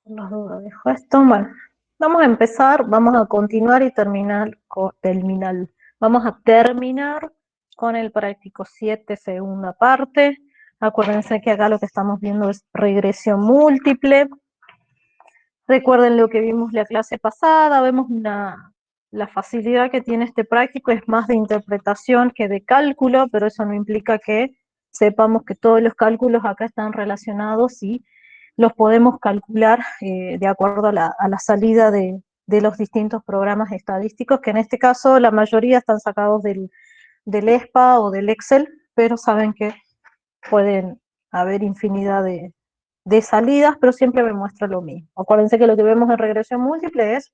Las dudas dejo esto. Bueno, vamos a empezar, vamos a continuar y vamos a terminar con el práctico 7, segunda parte. Acuérdense que acá lo que estamos viendo es regresión múltiple. Recuerden lo que vimos la clase pasada, vemos la facilidad que tiene este práctico, es más de interpretación que de cálculo, pero eso no implica que sepamos que todos los cálculos acá están relacionados y los podemos calcular de acuerdo a la salida de los distintos programas estadísticos, que en este caso la mayoría están sacados del ESPA o del Excel, pero saben que pueden haber infinidad de salidas, pero siempre me muestra lo mismo. Acuérdense que lo que vemos en regresión múltiple es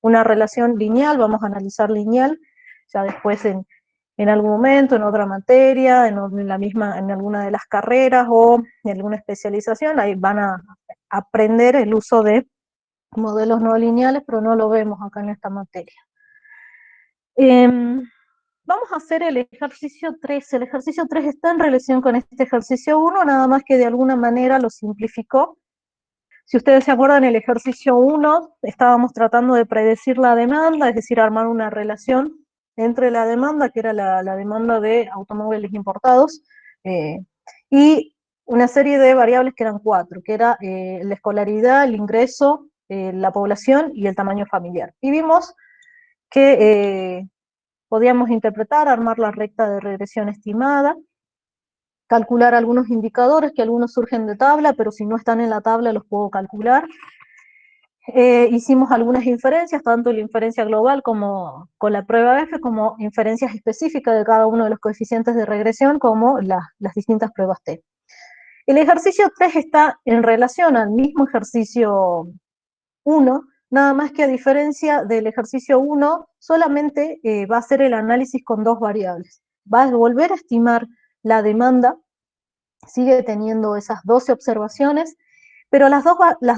una relación lineal, vamos a analizar lineal, ya después en algún momento, en otra materia, en alguna de las carreras o en alguna especialización, ahí van a aprender el uso de modelos no lineales, pero no lo vemos acá en esta materia. Vamos a hacer el ejercicio 3. El ejercicio 3 está en relación con este ejercicio 1, nada más que de alguna manera lo simplificó. Si ustedes se acuerdan, en el ejercicio 1 estábamos tratando de predecir la demanda, es decir, armar una relación entre la demanda, que era la demanda de automóviles importados, y una serie de variables que eran 4, que era la escolaridad, el ingreso, la población y el tamaño familiar. Y vimos que podíamos interpretar, armar la recta de regresión estimada, calcular algunos indicadores, que algunos surgen de tabla, pero si no están en la tabla los puedo calcular. Hicimos algunas inferencias, tanto la inferencia global como con la prueba F, como inferencias específicas de cada uno de los coeficientes de regresión, como las distintas pruebas T. El ejercicio 3 está en relación al mismo ejercicio 1, nada más que a diferencia del ejercicio 1, solamente va a hacer el análisis con dos variables. Va a volver a estimar la demanda, sigue teniendo esas 12 observaciones, pero las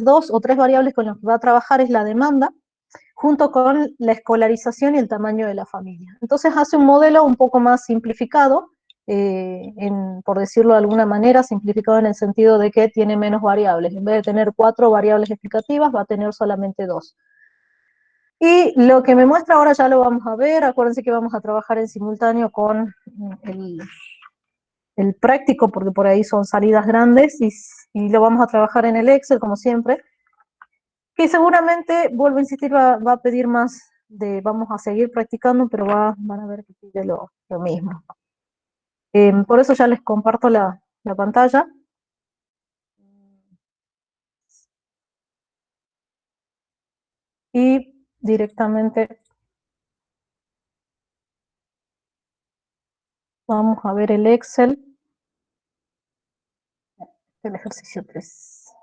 dos o tres variables con las que va a trabajar es la demanda, junto con la escolarización y el tamaño de la familia. Entonces hace un modelo un poco más simplificado, por decirlo de alguna manera, simplificado en el sentido de que tiene menos variables. En vez de tener 4 variables explicativas, va a tener solamente 2. Y lo que me muestra ahora ya lo vamos a ver. Acuérdense que vamos a trabajar en simultáneo con el práctico, porque por ahí son salidas grandes, y lo vamos a trabajar en el Excel, como siempre, que seguramente, vuelvo a insistir, va a pedir más vamos a seguir practicando, pero van a ver que pide lo mismo. Por eso ya les comparto la pantalla. Y directamente vamos a ver el Excel del ejercicio 3.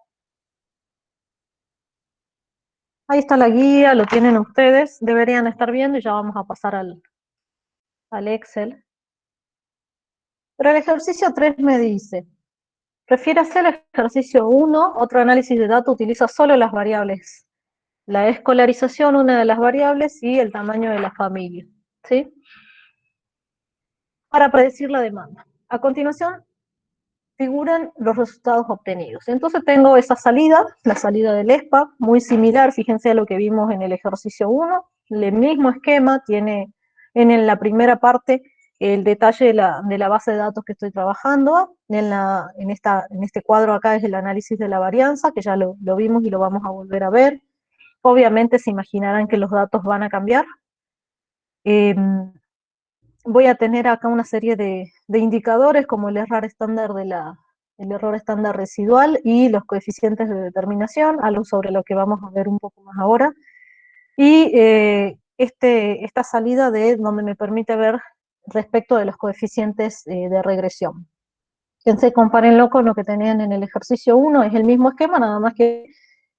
Ahí está la guía, lo tienen ustedes, deberían estar viendo y ya vamos a pasar al Excel. Pero el ejercicio 3 me dice, prefiere hacer el ejercicio 1, otro análisis de datos utiliza solo las variables. La escolarización, una de las variables, y el tamaño de la familia, ¿sí? Para predecir la demanda. A continuación, figuran los resultados obtenidos. Entonces tengo esa salida, la salida del ESPA, muy similar, fíjense a lo que vimos en el ejercicio 1, el mismo esquema, tiene en la primera parte el detalle de la base de datos que estoy trabajando, en este cuadro acá es el análisis de la varianza, que ya lo vimos y lo vamos a volver a ver. Obviamente se imaginarán que los datos van a cambiar. Voy a tener acá una serie de indicadores como el error estándar el error estándar residual y los coeficientes de determinación, algo sobre lo que vamos a ver un poco más ahora. Y esta salida donde me permite ver respecto de los coeficientes de regresión. Fíjense, compárenlo con lo que tenían en el ejercicio 1, es el mismo esquema, nada más que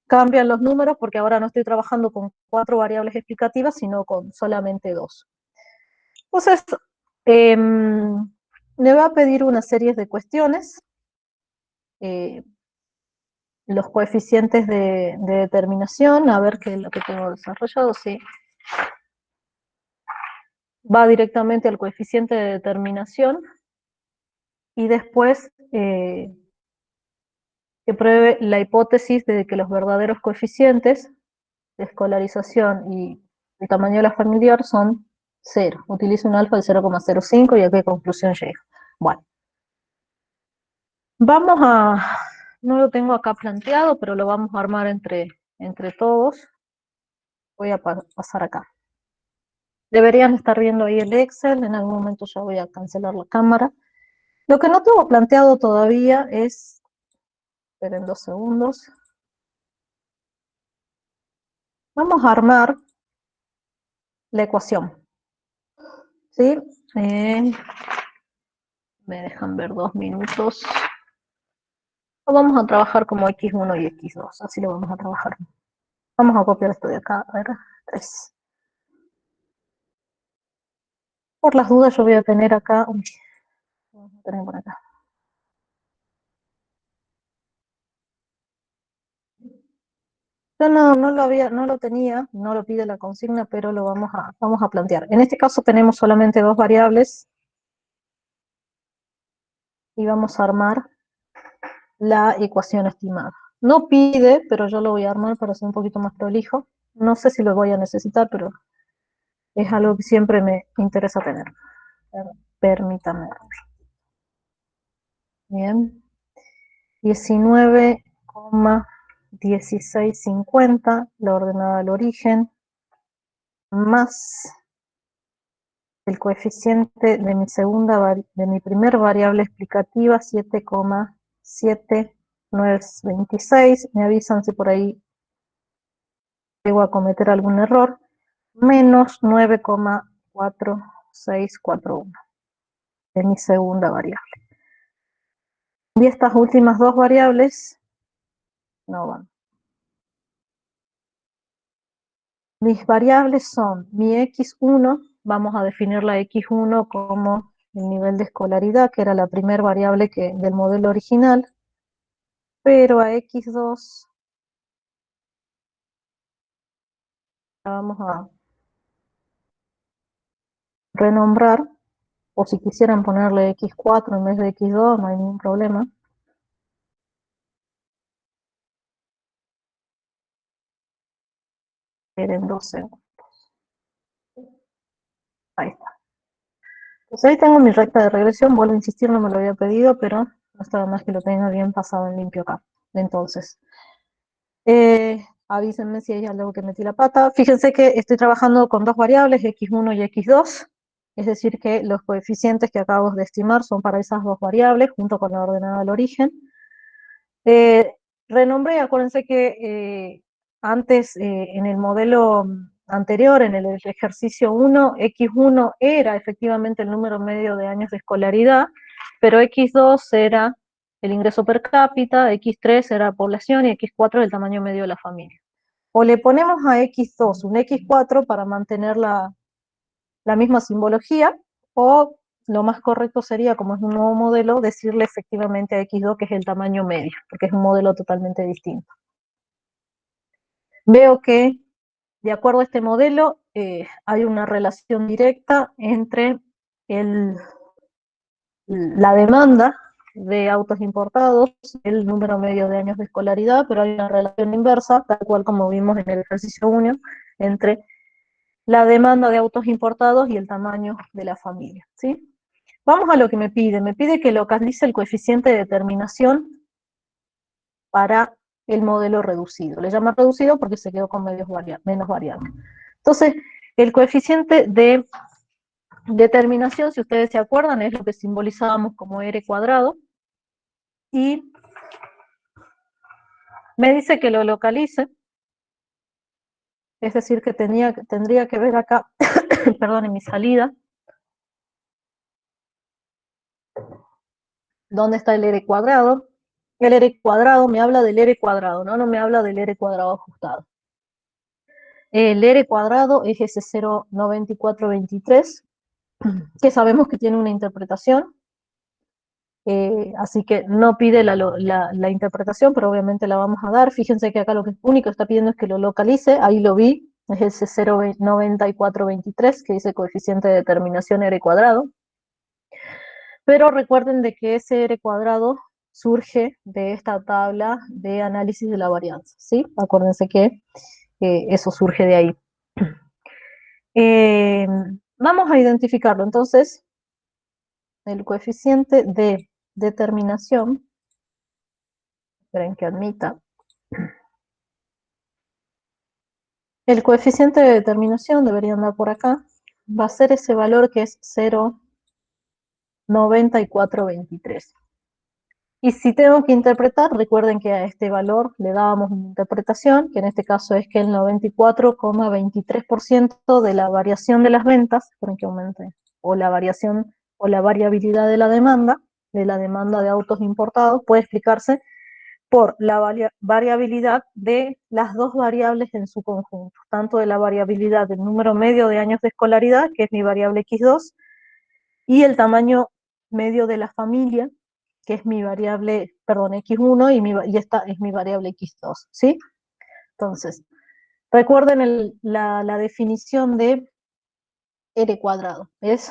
cambian los números porque ahora no estoy trabajando con 4 variables explicativas, sino con solamente 2. Entonces, me va a pedir una serie de cuestiones, eh, los coeficientes de determinación, a ver qué es lo que tengo desarrollado, sí. Va directamente al coeficiente de determinación, y después que pruebe la hipótesis de que los verdaderos coeficientes de escolarización y el tamaño de la familiar son 0. Utilice un alfa de 0,05 y a qué conclusión llega. Bueno, vamos a, no lo tengo acá planteado, pero lo vamos a armar entre todos. Voy a pasar acá. Deberían estar viendo ahí el Excel, en algún momento ya voy a cancelar la cámara. Lo que no tengo planteado todavía es, esperen 2 segundos, vamos a armar la ecuación, ¿sí? Me dejan ver 2 minutos. Lo vamos a trabajar como x1 y x2, así lo vamos a trabajar. Vamos a copiar esto de acá, a ver, 3. Por las dudas yo voy a tener acá, vamos a tener por acá. Yo no lo tenía, no lo pide la consigna, pero lo vamos a plantear. En este caso tenemos solamente 2 variables y vamos a armar la ecuación estimada. No pide, pero yo lo voy a armar para ser un poquito más prolijo. No sé si lo voy a necesitar, pero es algo que siempre me interesa tener. Permítame. Bien. 19,1650, la ordenada al origen, más el coeficiente de mi primer variable explicativa, 7,7926. Me avisan si por ahí llego a cometer algún error. Menos 9,4641 de mi segunda variable. Y estas últimas 2 variables no van. Mis variables son mi x1, vamos a definir la x1 como el nivel de escolaridad, que era la primera variable del modelo original, pero a x2 la vamos a renombrar, o si quisieran ponerle x4 en vez de x2, no hay ningún problema. En 2 segundos. Ahí está. Pues ahí tengo mi recta de regresión, vuelvo a insistir, no me lo había pedido, pero no estaba más que lo tenga bien pasado en limpio acá. Entonces, avísenme si hay algo que metí la pata. Fíjense que estoy trabajando con 2 variables, x1 y x2, es decir que los coeficientes que acabo de estimar son para esas 2 variables, junto con la ordenada al origen. Renombré, acuérdense que antes, en el modelo anterior, en el ejercicio 1, x1 era efectivamente el número medio de años de escolaridad, pero x2 era el ingreso per cápita, x3 era población y x4 el tamaño medio de la familia. O le ponemos a x2 un x4 para mantener la misma simbología, o lo más correcto sería, como es un nuevo modelo, decirle efectivamente a x2 que es el tamaño medio, porque es un modelo totalmente distinto. Veo que, de acuerdo a este modelo, hay una relación directa entre la demanda de autos importados, el número medio de años de escolaridad, pero hay una relación inversa, tal cual como vimos en el ejercicio 1, entre la demanda de autos importados y el tamaño de la familia, ¿sí? Vamos a lo que me pide que localice el coeficiente de determinación para el modelo reducido. Le llama reducido porque se quedó con menos variables. Entonces, el coeficiente de determinación, si ustedes se acuerdan, es lo que simbolizábamos como r cuadrado, y me dice que lo localice, es decir, que tendría que ver acá, perdón, en mi salida, ¿dónde está el r cuadrado? El r cuadrado me habla del r cuadrado, no me habla del r cuadrado ajustado. El r cuadrado es ese 0,9423, que sabemos que tiene una interpretación, así que no pide la interpretación, pero obviamente la vamos a dar. Fíjense que acá lo único que está pidiendo es que lo localice, ahí lo vi, es ese 0,9423, que dice coeficiente de determinación r cuadrado. Pero recuerden de que ese r cuadrado surge de esta tabla de análisis de la varianza, ¿sí? Acuérdense que eso surge de ahí. Vamos a identificarlo, entonces, el coeficiente de determinación, esperen que admita, el coeficiente de determinación debería andar por acá, va a ser ese valor que es 0,9423. Y si tengo que interpretar, recuerden que a este valor le dábamos una interpretación, que en este caso es que el 94,23% de la variación de las ventas, esperen que aumente, o la variación o la variabilidad de la demanda de autos importados, puede explicarse por la variabilidad de las dos variables en su conjunto, tanto de la variabilidad del número medio de años de escolaridad, que es mi variable x2, y el tamaño medio de la familia, que es mi variable, perdón, x1, y esta es mi variable x2, ¿sí? Entonces, recuerden la definición de R cuadrado, es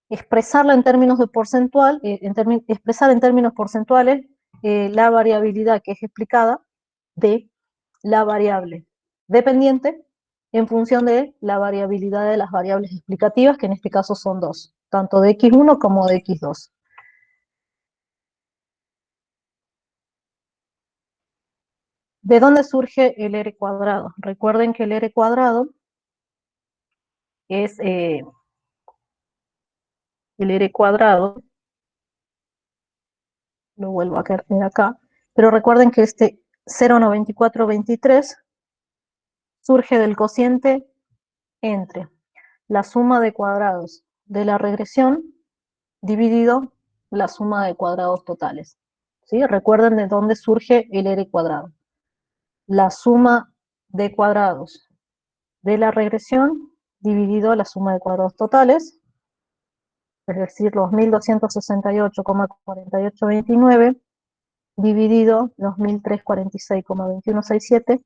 expresarla en términos de porcentual, expresar en términos porcentuales la variabilidad que es explicada de la variable dependiente en función de la variabilidad de las variables explicativas, que en este caso son dos, tanto de x1 como de x2. ¿De dónde surge el R cuadrado? Recuerden que el R cuadrado es el R cuadrado, lo vuelvo a poner acá, pero recuerden que este 0,9423 surge del cociente entre la suma de cuadrados de la regresión dividido la suma de cuadrados totales. ¿Sí? Recuerden de dónde surge el R cuadrado. La suma de cuadrados de la regresión dividido la suma de cuadrados totales, es decir, los 1268,4829 dividido los 1346,2167,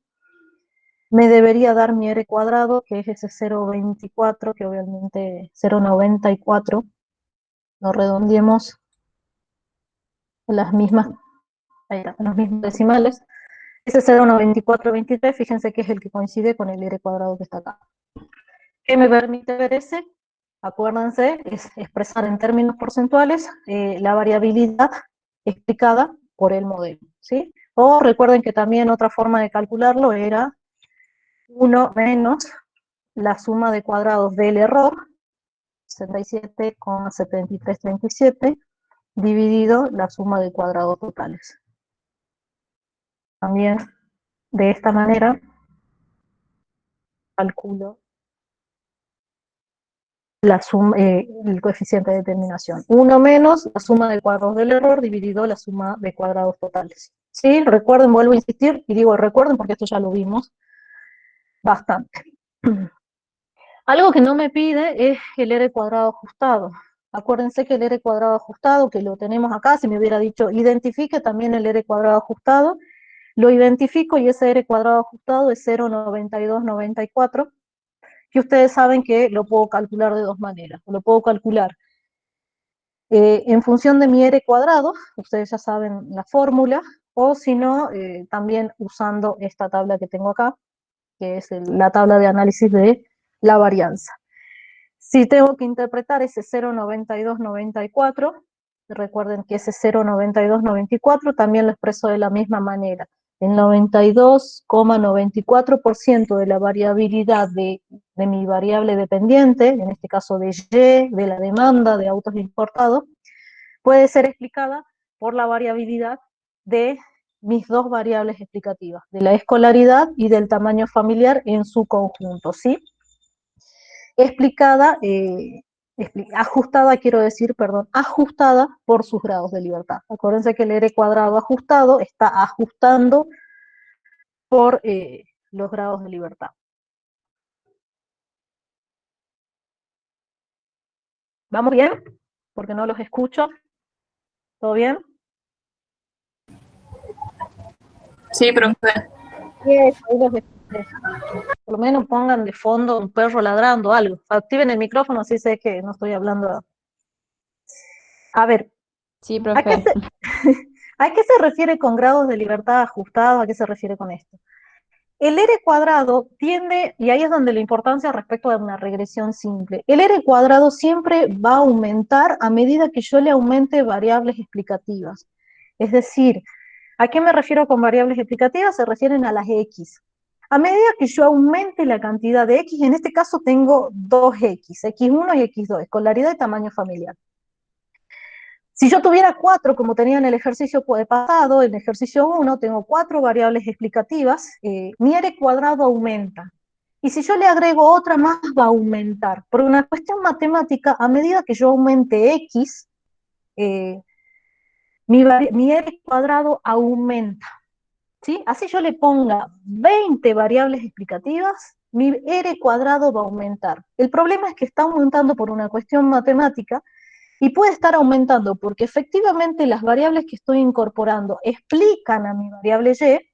me debería dar mi R cuadrado, que es ese 0,24, que obviamente 0,94, lo redondeemos las mismas, los mismos decimales. Ese 0,9423, fíjense que es el que coincide con el R cuadrado que está acá. ¿Qué me permite ver ese? Acuérdense, es expresar en términos porcentuales la variabilidad explicada por el modelo, ¿sí? O recuerden que también otra forma de calcularlo era 1 menos la suma de cuadrados del error, 67,7337, dividido la suma de cuadrados totales. También de esta manera calculo la suma, el coeficiente de determinación. 1 menos la suma de cuadrados del error dividido la suma de cuadrados totales. ¿Sí? Recuerden, vuelvo a insistir, y digo recuerden porque esto ya lo vimos bastante. Algo que no me pide es el R cuadrado ajustado. Acuérdense que el R cuadrado ajustado, que lo tenemos acá, si me hubiera dicho identifique también el R cuadrado ajustado, lo identifico y ese R cuadrado ajustado es 0,9294, que ustedes saben que lo puedo calcular de dos maneras. Lo puedo calcular en función de mi R cuadrado, ustedes ya saben la fórmula, o si no, también usando esta tabla que tengo acá, que es la tabla de análisis de la varianza. Si tengo que interpretar ese 0,9294, recuerden que ese 0,9294 también lo expreso de la misma manera. El 92,94% de la variabilidad de mi variable dependiente, en este caso de Y, de la demanda de autos importados, puede ser explicada por la variabilidad de mis dos variables explicativas, de la escolaridad y del tamaño familiar en su conjunto, ¿sí? Explicada, ajustada, quiero decir, perdón, ajustada por sus grados de libertad. Acuérdense que el R cuadrado ajustado está ajustando por los grados de libertad. ¿Vamos bien? Porque no los escucho. ¿Todo bien? Sí, profe. Yes, ahí los escuché. Por lo menos pongan de fondo un perro ladrando, algo. Activen el micrófono, así sé que no estoy hablando. A ver, Sí, ¿a qué profe. ¿A qué se refiere con grados de libertad ajustados? ¿A qué se refiere con esto? El R cuadrado tiende, y ahí es donde la importancia respecto de una regresión simple, el R cuadrado siempre va a aumentar a medida que yo le aumente variables explicativas. Es decir, ¿a qué me refiero con variables explicativas? Se refieren a las X. A medida que yo aumente la cantidad de X, en este caso tengo dos X, X1 y X2, escolaridad y tamaño familiar. Si yo tuviera 4, como tenía en el ejercicio pasado, en el ejercicio 1, tengo 4 variables explicativas, mi R cuadrado aumenta. Y si yo le agrego otra más, va a aumentar. Por una cuestión matemática, a medida que yo aumente X, eh, mi R cuadrado aumenta. ¿Sí? Así yo le ponga 20 variables explicativas, mi R cuadrado va a aumentar. El problema es que está aumentando por una cuestión matemática, y puede estar aumentando porque efectivamente las variables que estoy incorporando explican a mi variable y.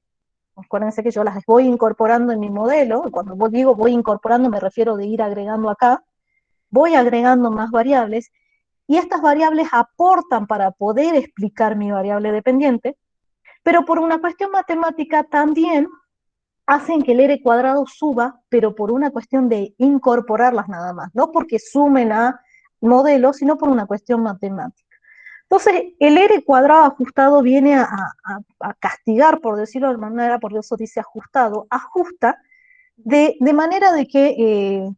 Acuérdense que yo las voy incorporando en mi modelo. Cuando digo voy incorporando me refiero de ir agregando acá. Voy agregando más variables y estas variables aportan para poder explicar mi variable dependiente, pero por una cuestión matemática también hacen que el R cuadrado suba, pero por una cuestión de incorporarlas nada más, no porque sumen a modelos, sino por una cuestión matemática. Entonces, el R cuadrado ajustado viene a castigar, por decirlo de alguna manera, por eso dice ajustado, ajusta de manera de que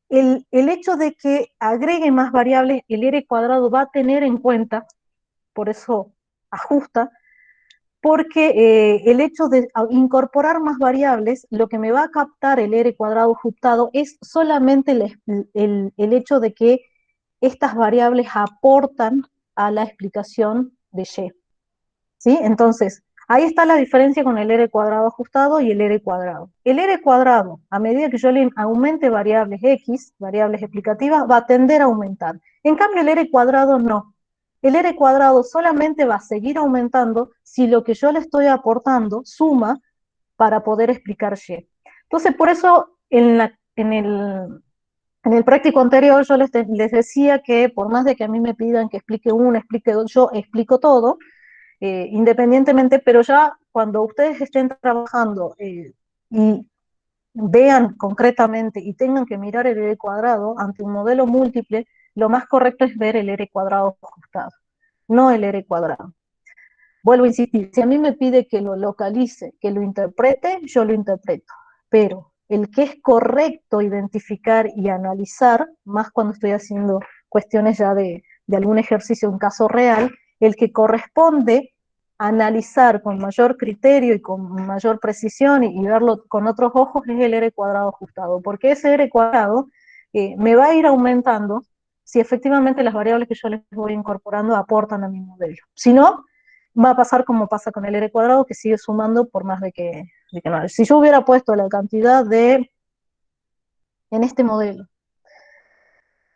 el hecho de que agregue más variables, el R cuadrado va a tener en cuenta, por eso ajusta, porque el hecho de incorporar más variables, lo que me va a captar el R cuadrado ajustado es solamente el hecho de que estas variables aportan a la explicación de Y. ¿Sí? Entonces, ahí está la diferencia con el R cuadrado ajustado y el R cuadrado. El R cuadrado, a medida que yo le aumente variables X, variables explicativas, va a tender a aumentar. En cambio, el R cuadrado no. El R cuadrado solamente va a seguir aumentando si lo que yo le estoy aportando suma para poder explicar Y. Entonces, por eso en el práctico anterior yo les decía que por más de que a mí me pidan que explique uno, explique dos, yo explico todo, independientemente, pero ya cuando ustedes estén trabajando y vean concretamente y tengan que mirar el R cuadrado ante un modelo múltiple, lo más correcto es ver el R cuadrado ajustado, no el R cuadrado. Vuelvo a insistir, si a mí me pide que lo localice, que lo interprete, yo lo interpreto, pero el que es correcto identificar y analizar, más cuando estoy haciendo cuestiones ya de algún ejercicio, un caso real, el que corresponde analizar con mayor criterio y con mayor precisión y verlo con otros ojos es el R cuadrado ajustado, porque ese R cuadrado me va a ir aumentando si efectivamente las variables que yo les voy incorporando aportan a mi modelo. Si no, va a pasar como pasa con el R cuadrado, que sigue sumando por más de que no. Si yo hubiera puesto la cantidad en este modelo,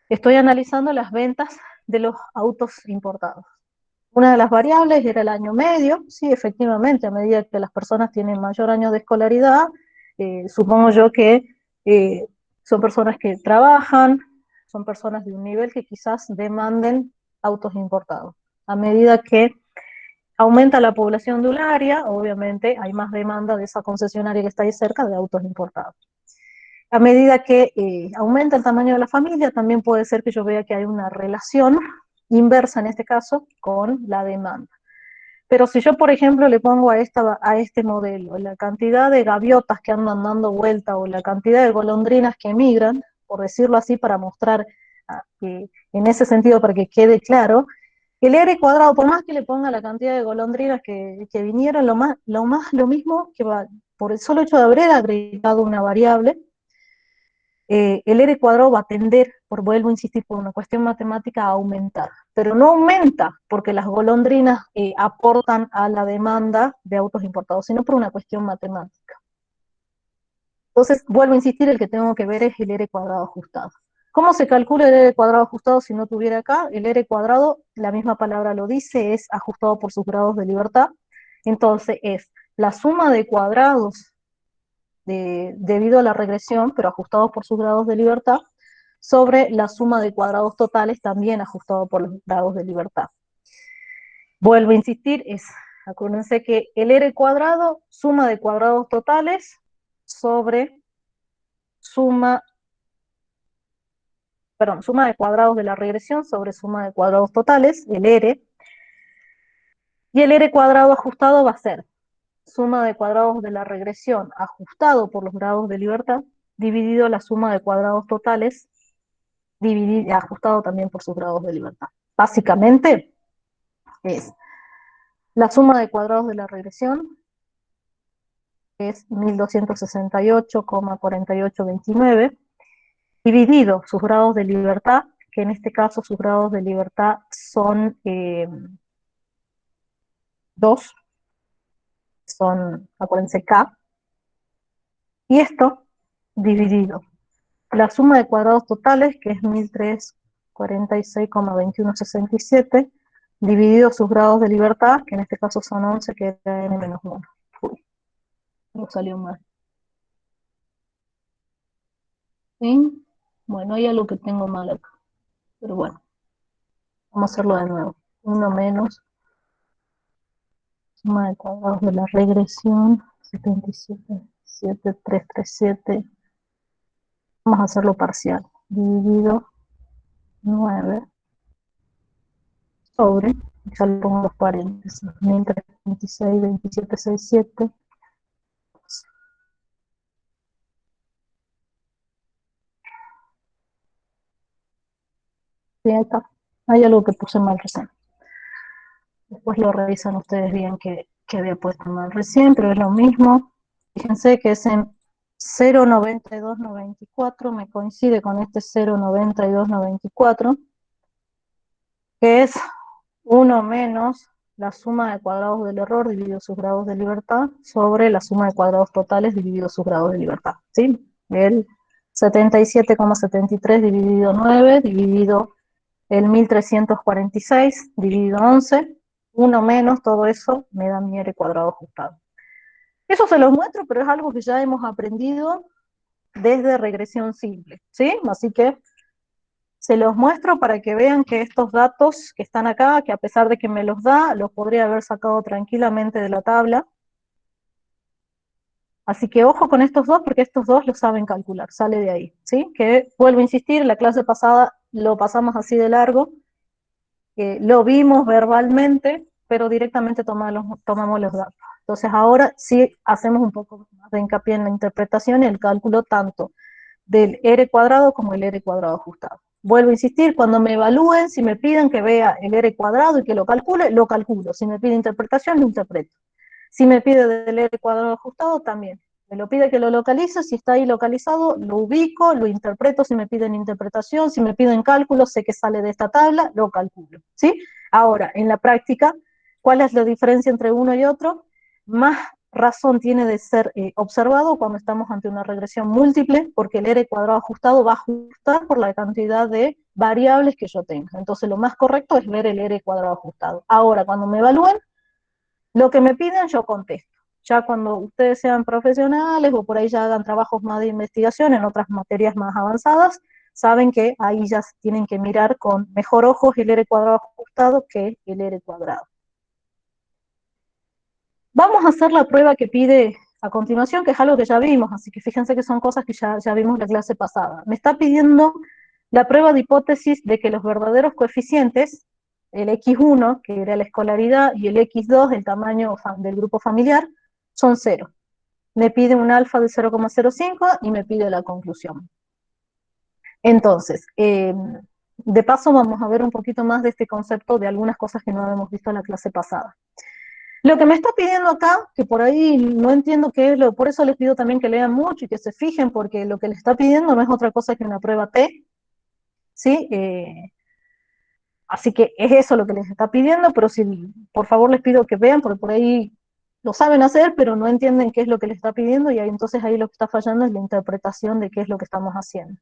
estoy analizando las ventas de los autos importados. Una de las variables era el año medio, sí, efectivamente, a medida que las personas tienen mayor año de escolaridad, supongo yo que eh, son personas que trabajan, son personas de un nivel que quizás demanden autos importados. A medida que aumenta la población de un área, obviamente hay más demanda de esa concesionaria que está ahí cerca de autos importados. A medida que aumenta el tamaño de la familia, también puede ser que yo vea que hay una relación inversa en este caso con la demanda. Pero si yo, por ejemplo, le pongo a este modelo la cantidad de gaviotas que andan dando vuelta o la cantidad de golondrinas que emigran, por decirlo así, para mostrar en ese sentido, para que quede claro, el R cuadrado, por más que le ponga la cantidad de golondrinas que vinieron, lo mismo que va, por el solo hecho de haber agregado una variable, el R cuadrado va a tender, vuelvo a insistir, por una cuestión matemática, a aumentar. Pero no aumenta porque las golondrinas aportan a la demanda de autos importados, sino por una cuestión matemática. Entonces, vuelvo a insistir, el que tengo que ver es el R cuadrado ajustado. ¿Cómo se calcula el R cuadrado ajustado si no tuviera acá? El R cuadrado, la misma palabra lo dice, es ajustado por sus grados de libertad. Entonces es la suma de cuadrados debido a la regresión, pero ajustados por sus grados de libertad, sobre la suma de cuadrados totales también ajustados por los grados de libertad. Vuelvo a insistir, acuérdense que el R cuadrado, suma de cuadrados totales sobre suma de cuadrados de la regresión sobre suma de cuadrados totales, el R, y el R cuadrado ajustado va a ser suma de cuadrados de la regresión ajustado por los grados de libertad, dividido la suma de cuadrados totales, ajustado también por sus grados de libertad. Básicamente es la suma de cuadrados de la regresión, que es 1268,4829, dividido sus grados de libertad, que en este caso sus grados de libertad son 2, acuérdense, K, y esto dividido la suma de cuadrados totales, que es 1346,2167, dividido sus grados de libertad, que en este caso son 11, que era n-1. Uy, no salió mal. ¿Sí? Bueno, hay algo que tengo mal acá, pero bueno, vamos a hacerlo de nuevo. 1 menos suma de cuadrados de la regresión, 77,7337. Vamos a hacerlo parcial. Dividido 9 sobre, ya le pongo los paréntesis, 1326, 2767. Sí, ahí está. Hay algo que puse mal recién. Después lo revisan ustedes bien que había puesto mal recién, pero es lo mismo. Fíjense que es en 0,9294, me coincide con este 0,9294, que es 1 menos la suma de cuadrados del error dividido sus grados de libertad sobre la suma de cuadrados totales dividido sus grados de libertad, ¿sí? El 77,73 dividido 9 dividido el 1346 dividido 11, 1 menos todo eso me da mi R cuadrado ajustado. Eso se los muestro, pero es algo que ya hemos aprendido desde regresión simple, ¿sí? Así que se los muestro para que vean que estos datos que están acá, que a pesar de que me los da, los podría haber sacado tranquilamente de la tabla. Así que ojo con estos dos, porque estos dos lo saben calcular, sale de ahí, ¿sí? Que vuelvo a insistir, la clase pasada lo pasamos así de largo, lo vimos verbalmente, pero directamente tomamos los datos. Entonces ahora sí hacemos un poco más de hincapié en la interpretación y el cálculo tanto del R cuadrado como el R cuadrado ajustado. Vuelvo a insistir, cuando me evalúen, si me piden que vea el R cuadrado y que lo calcule, lo calculo. Si me pide interpretación, lo interpreto. Si me pide del R cuadrado ajustado, también. Me lo pide que lo localice, si está ahí localizado, lo ubico, lo interpreto, si me piden interpretación, si me piden cálculo, sé que sale de esta tabla, lo calculo, ¿sí? Ahora, en la práctica, ¿cuál es la diferencia entre uno y otro? Más razón tiene de ser observado cuando estamos ante una regresión múltiple, porque el R cuadrado ajustado va a ajustar por la cantidad de variables que yo tenga. Entonces, lo más correcto es ver el R cuadrado ajustado. Ahora, cuando me evalúen, lo que me piden yo contesto. Ya cuando ustedes sean profesionales o por ahí ya hagan trabajos más de investigación en otras materias más avanzadas, saben que ahí ya tienen que mirar con mejor ojos el R cuadrado ajustado que el R cuadrado. Vamos a hacer la prueba que pide a continuación, que es algo que ya vimos, así que fíjense que son cosas que ya vimos la clase pasada. Me está pidiendo la prueba de hipótesis de que los verdaderos coeficientes, el X1, que era la escolaridad, y el X2, el tamaño del grupo familiar, son 0. Me pide un alfa de 0,05 y me pide la conclusión. Entonces, de paso vamos a ver un poquito más de este concepto de algunas cosas que no habíamos visto en la clase pasada. Lo que me está pidiendo acá, que por ahí no entiendo qué es, por eso les pido también que lean mucho y que se fijen, porque lo que le está pidiendo no es otra cosa que una prueba T, ¿sí? Así que es eso lo que les está pidiendo, pero si, por favor les pido que vean, porque por ahí lo saben hacer, pero no entienden qué es lo que les está pidiendo, y ahí, entonces ahí lo que está fallando es la interpretación de qué es lo que estamos haciendo.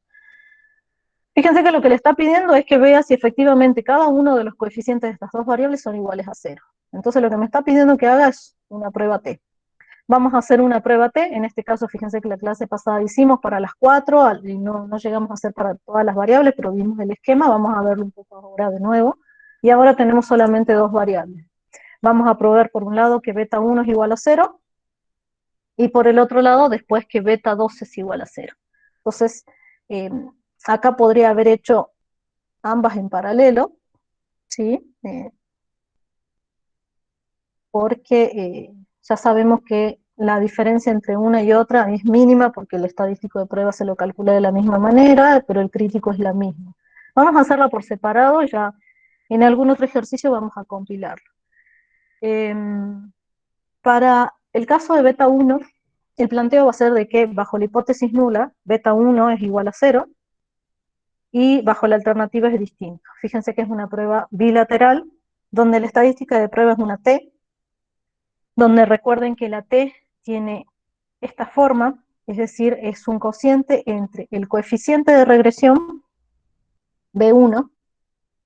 Fíjense que lo que le está pidiendo es que vea si efectivamente cada uno de los coeficientes de estas dos variables son iguales a 0. Entonces lo que me está pidiendo que haga es una prueba T. Vamos a hacer una prueba T, en este caso fíjense que la clase pasada hicimos para las 4, y no llegamos a hacer para todas las variables, pero vimos el esquema, vamos a verlo un poco ahora de nuevo, y ahora tenemos solamente dos variables. vamos a probar por un lado que beta 1 es igual a 0, y por el otro lado después que beta 2 es igual a 0. Entonces, eh, acá podría haber hecho ambas en paralelo, ¿sí? Porque ya sabemos que la diferencia entre una y otra es mínima porque el estadístico de prueba se lo calcula de la misma manera, pero el crítico es la misma. Vamos a hacerla por separado y ya en algún otro ejercicio vamos a compilarlo. Para el caso de beta 1, el planteo va a ser de que bajo la hipótesis nula, beta 1 es igual a 0, y bajo la alternativa es distinto. Fíjense que es una prueba bilateral, donde la estadística de prueba es una T, donde recuerden que la T tiene esta forma, es decir, es un cociente entre el coeficiente de regresión, B1,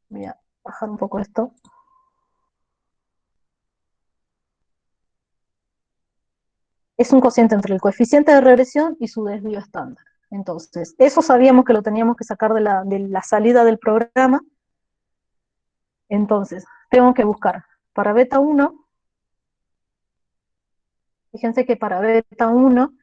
voy a bajar un poco esto, es un cociente entre el coeficiente de regresión y su desvío estándar. Entonces, eso sabíamos que lo teníamos que sacar de la salida del programa. Entonces, tengo que buscar para beta 1, fíjense que para beta 1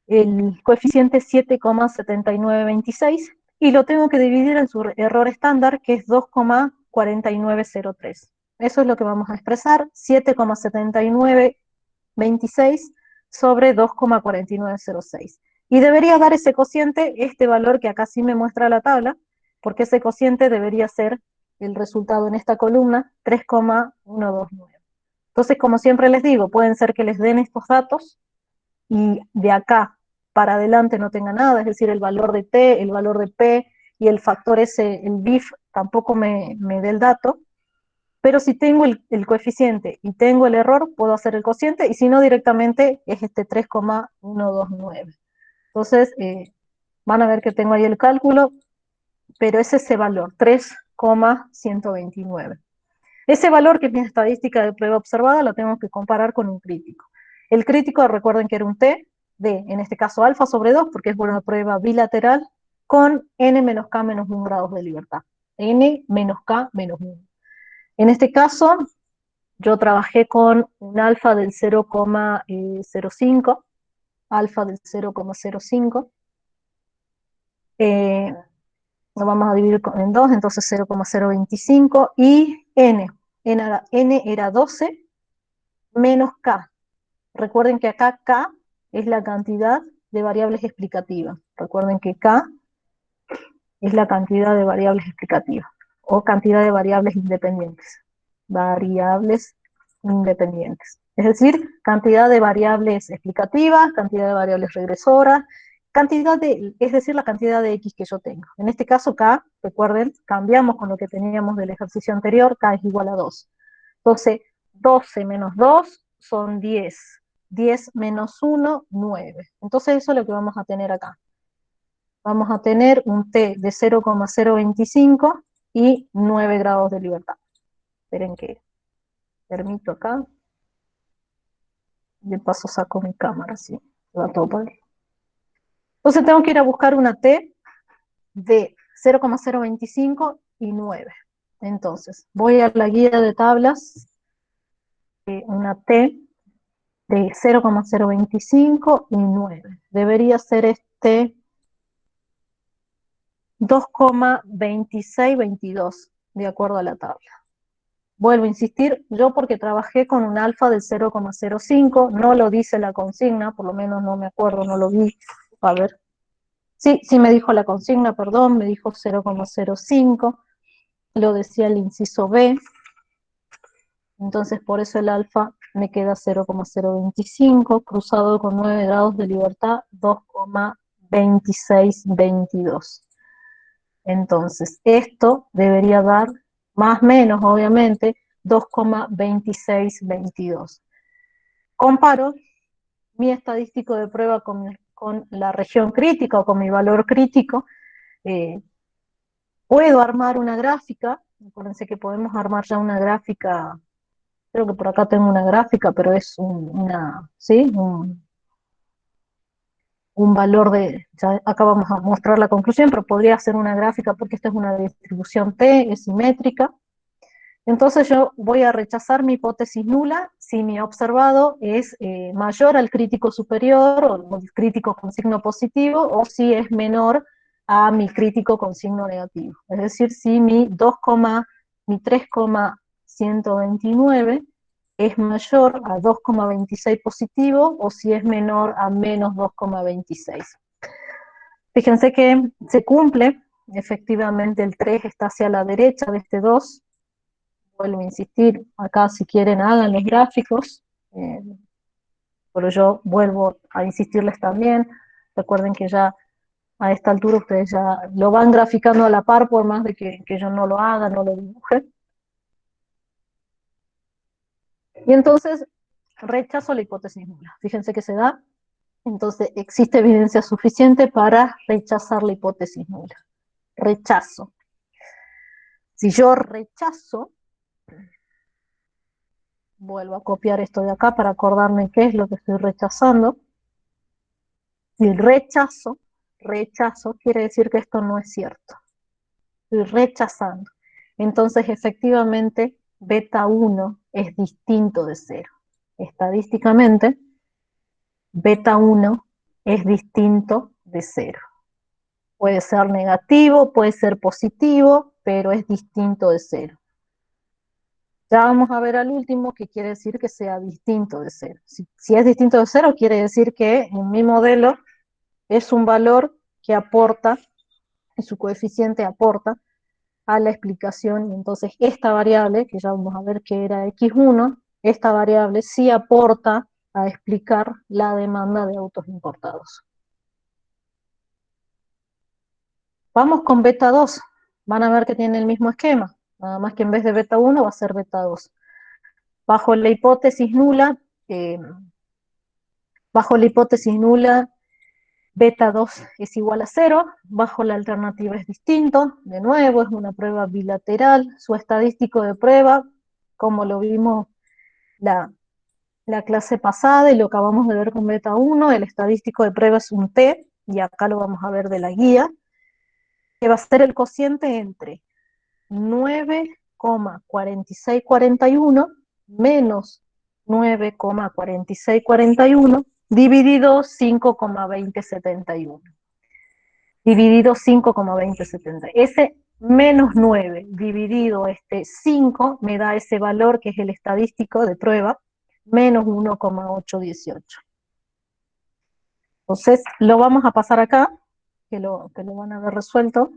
el coeficiente es 7,7926 y lo tengo que dividir en su error estándar, que es 2,4903. Eso es lo que vamos a expresar, 7,7926 sobre 2,4906. Y debería dar ese cociente, este valor que acá sí me muestra la tabla, porque ese cociente debería ser el resultado en esta columna, 3,129. Entonces, como siempre les digo, pueden ser que les den estos datos y de acá para adelante no tenga nada, es decir, el valor de T, el valor de P y el factor S, el BIF, tampoco me dé el dato, pero si tengo el coeficiente y tengo el error, puedo hacer el cociente, y si no, directamente es este 3,129. Entonces, van a ver que tengo ahí el cálculo, pero es ese valor, 3,129. Ese valor, que es mi estadística de prueba observada, la tengo que comparar con un crítico. El crítico, recuerden que era un T de, en este caso, alfa sobre 2, porque es una prueba bilateral, con n menos k menos 1 grados de libertad. N menos k menos 1. En este caso, yo trabajé con un alfa del 0,05, alfa del 0,05. Lo vamos a dividir en 2, entonces 0,025, y n era 12 menos k. Recuerden que acá k es la cantidad de variables explicativas. Recuerden que k es la cantidad de variables explicativas, o cantidad de variables independientes. Variables independientes. Es decir, cantidad de variables explicativas, cantidad de variables regresoras, es decir, la cantidad de x que yo tengo. En este caso k, recuerden, cambiamos con lo que teníamos del ejercicio anterior, k es igual a 2. Entonces, 12 menos 2 son 10. 10 menos 1, 9. Entonces eso es lo que vamos a tener acá. Vamos a tener un T de 0,025 y 9 grados de libertad. Esperen que permito acá. De paso saco mi cámara, sí. Va todo por ahí. Entonces tengo que ir a buscar una T de 0,025 y 9. Entonces, voy a la guía de tablas, una T de 0,025 y 9. Debería ser este 2,2622, de acuerdo a la tabla. Vuelvo a insistir, yo porque trabajé con un alfa del 0,05, no lo dice la consigna, por lo menos no me acuerdo, no lo vi. A ver. Sí, sí me dijo la consigna, perdón, me dijo 0,05, lo decía el inciso B, entonces por eso el alfa me queda 0,025, cruzado con 9 grados de libertad, 2,2622. Entonces, esto debería dar, más o menos, obviamente, 2,2622. Comparo mi estadístico de prueba con la región crítica o con mi valor crítico. Puedo armar una gráfica, acuérdense que podemos armar ya una gráfica, creo que por acá tengo una gráfica, pero es ¿sí? Un valor de, ya acá vamos a mostrar la conclusión, pero podría ser una gráfica porque esta es una distribución T, es simétrica. Entonces yo voy a rechazar mi hipótesis nula si mi observado es mayor al crítico superior o el crítico con signo positivo, o si es menor a mi crítico con signo negativo. Es decir, si mi 3,129 es mayor a 2,26 positivo, o si es menor a menos 2,26. Fíjense que se cumple, efectivamente el 3 está hacia la derecha de este 2. Vuelvo a insistir, acá si quieren hagan los gráficos, eh, pero yo vuelvo a insistirles también. Recuerden que ya a esta altura ustedes ya lo van graficando a la par, por más de que yo no lo haga, no lo dibuje. Y entonces rechazo la hipótesis nula. Fíjense que se da. Entonces existe evidencia suficiente para rechazar la hipótesis nula. Rechazo. Si yo rechazo, vuelvo a copiar esto de acá para acordarme qué es lo que estoy rechazando. Y rechazo quiere decir que esto no es cierto. Estoy rechazando. Entonces, efectivamente, beta 1 es distinto de 0. Estadísticamente, beta 1 es distinto de 0. Puede ser negativo, puede ser positivo, pero es distinto de 0. Ya vamos a ver al último, que quiere decir que sea distinto de 0. Si es distinto de 0, quiere decir que en mi modelo es un valor que aporta, y su coeficiente aporta a la explicación, y entonces esta variable, que ya vamos a ver que era x1, esta variable sí aporta a explicar la demanda de autos importados. Vamos con beta 2, van a ver que tiene el mismo esquema, nada más que en vez de beta 1 va a ser beta 2. Bajo la hipótesis nula, beta 2 es igual a 0, bajo la alternativa es distinto, de nuevo es una prueba bilateral, su estadístico de prueba, como lo vimos la clase pasada y lo acabamos de ver con beta 1, el estadístico de prueba es un t, y acá lo vamos a ver de la guía, que va a ser el cociente entre 9,4641 menos 9,4641 dividido 5,2071. Dividido 5,2070. Ese menos 9 dividido este 5 me da ese valor que es el estadístico de prueba, menos 1,818. Entonces lo vamos a pasar acá, que lo van a ver resuelto.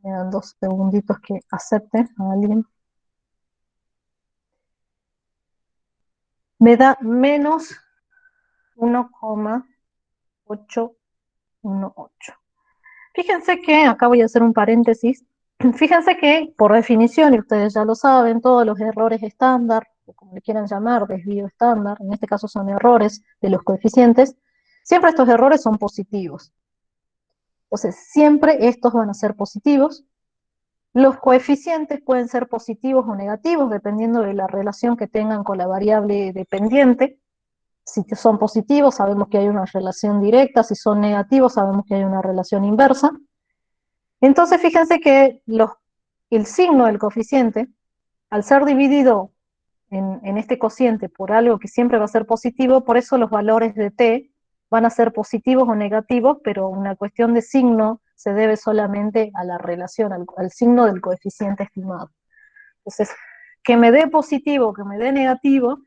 Me dan 2 segunditos que acepte a alguien. Me da menos 1,818. Fíjense que, acá voy a hacer un paréntesis, fíjense que por definición, y ustedes ya lo saben, todos los errores estándar, o como le quieran llamar, desvío estándar, en este caso son errores de los coeficientes, siempre estos errores son positivos. Entonces, siempre estos van a ser positivos. Los coeficientes pueden ser positivos o negativos, dependiendo de la relación que tengan con la variable dependiente. Si son positivos, sabemos que hay una relación directa; si son negativos, sabemos que hay una relación inversa. Entonces, fíjense que el signo del coeficiente, al ser dividido en este cociente por algo que siempre va a ser positivo, por eso los valores de t van a ser positivos o negativos, pero una cuestión de signo se debe solamente a la relación, al signo del coeficiente estimado. Entonces, que me dé positivo o que me dé negativo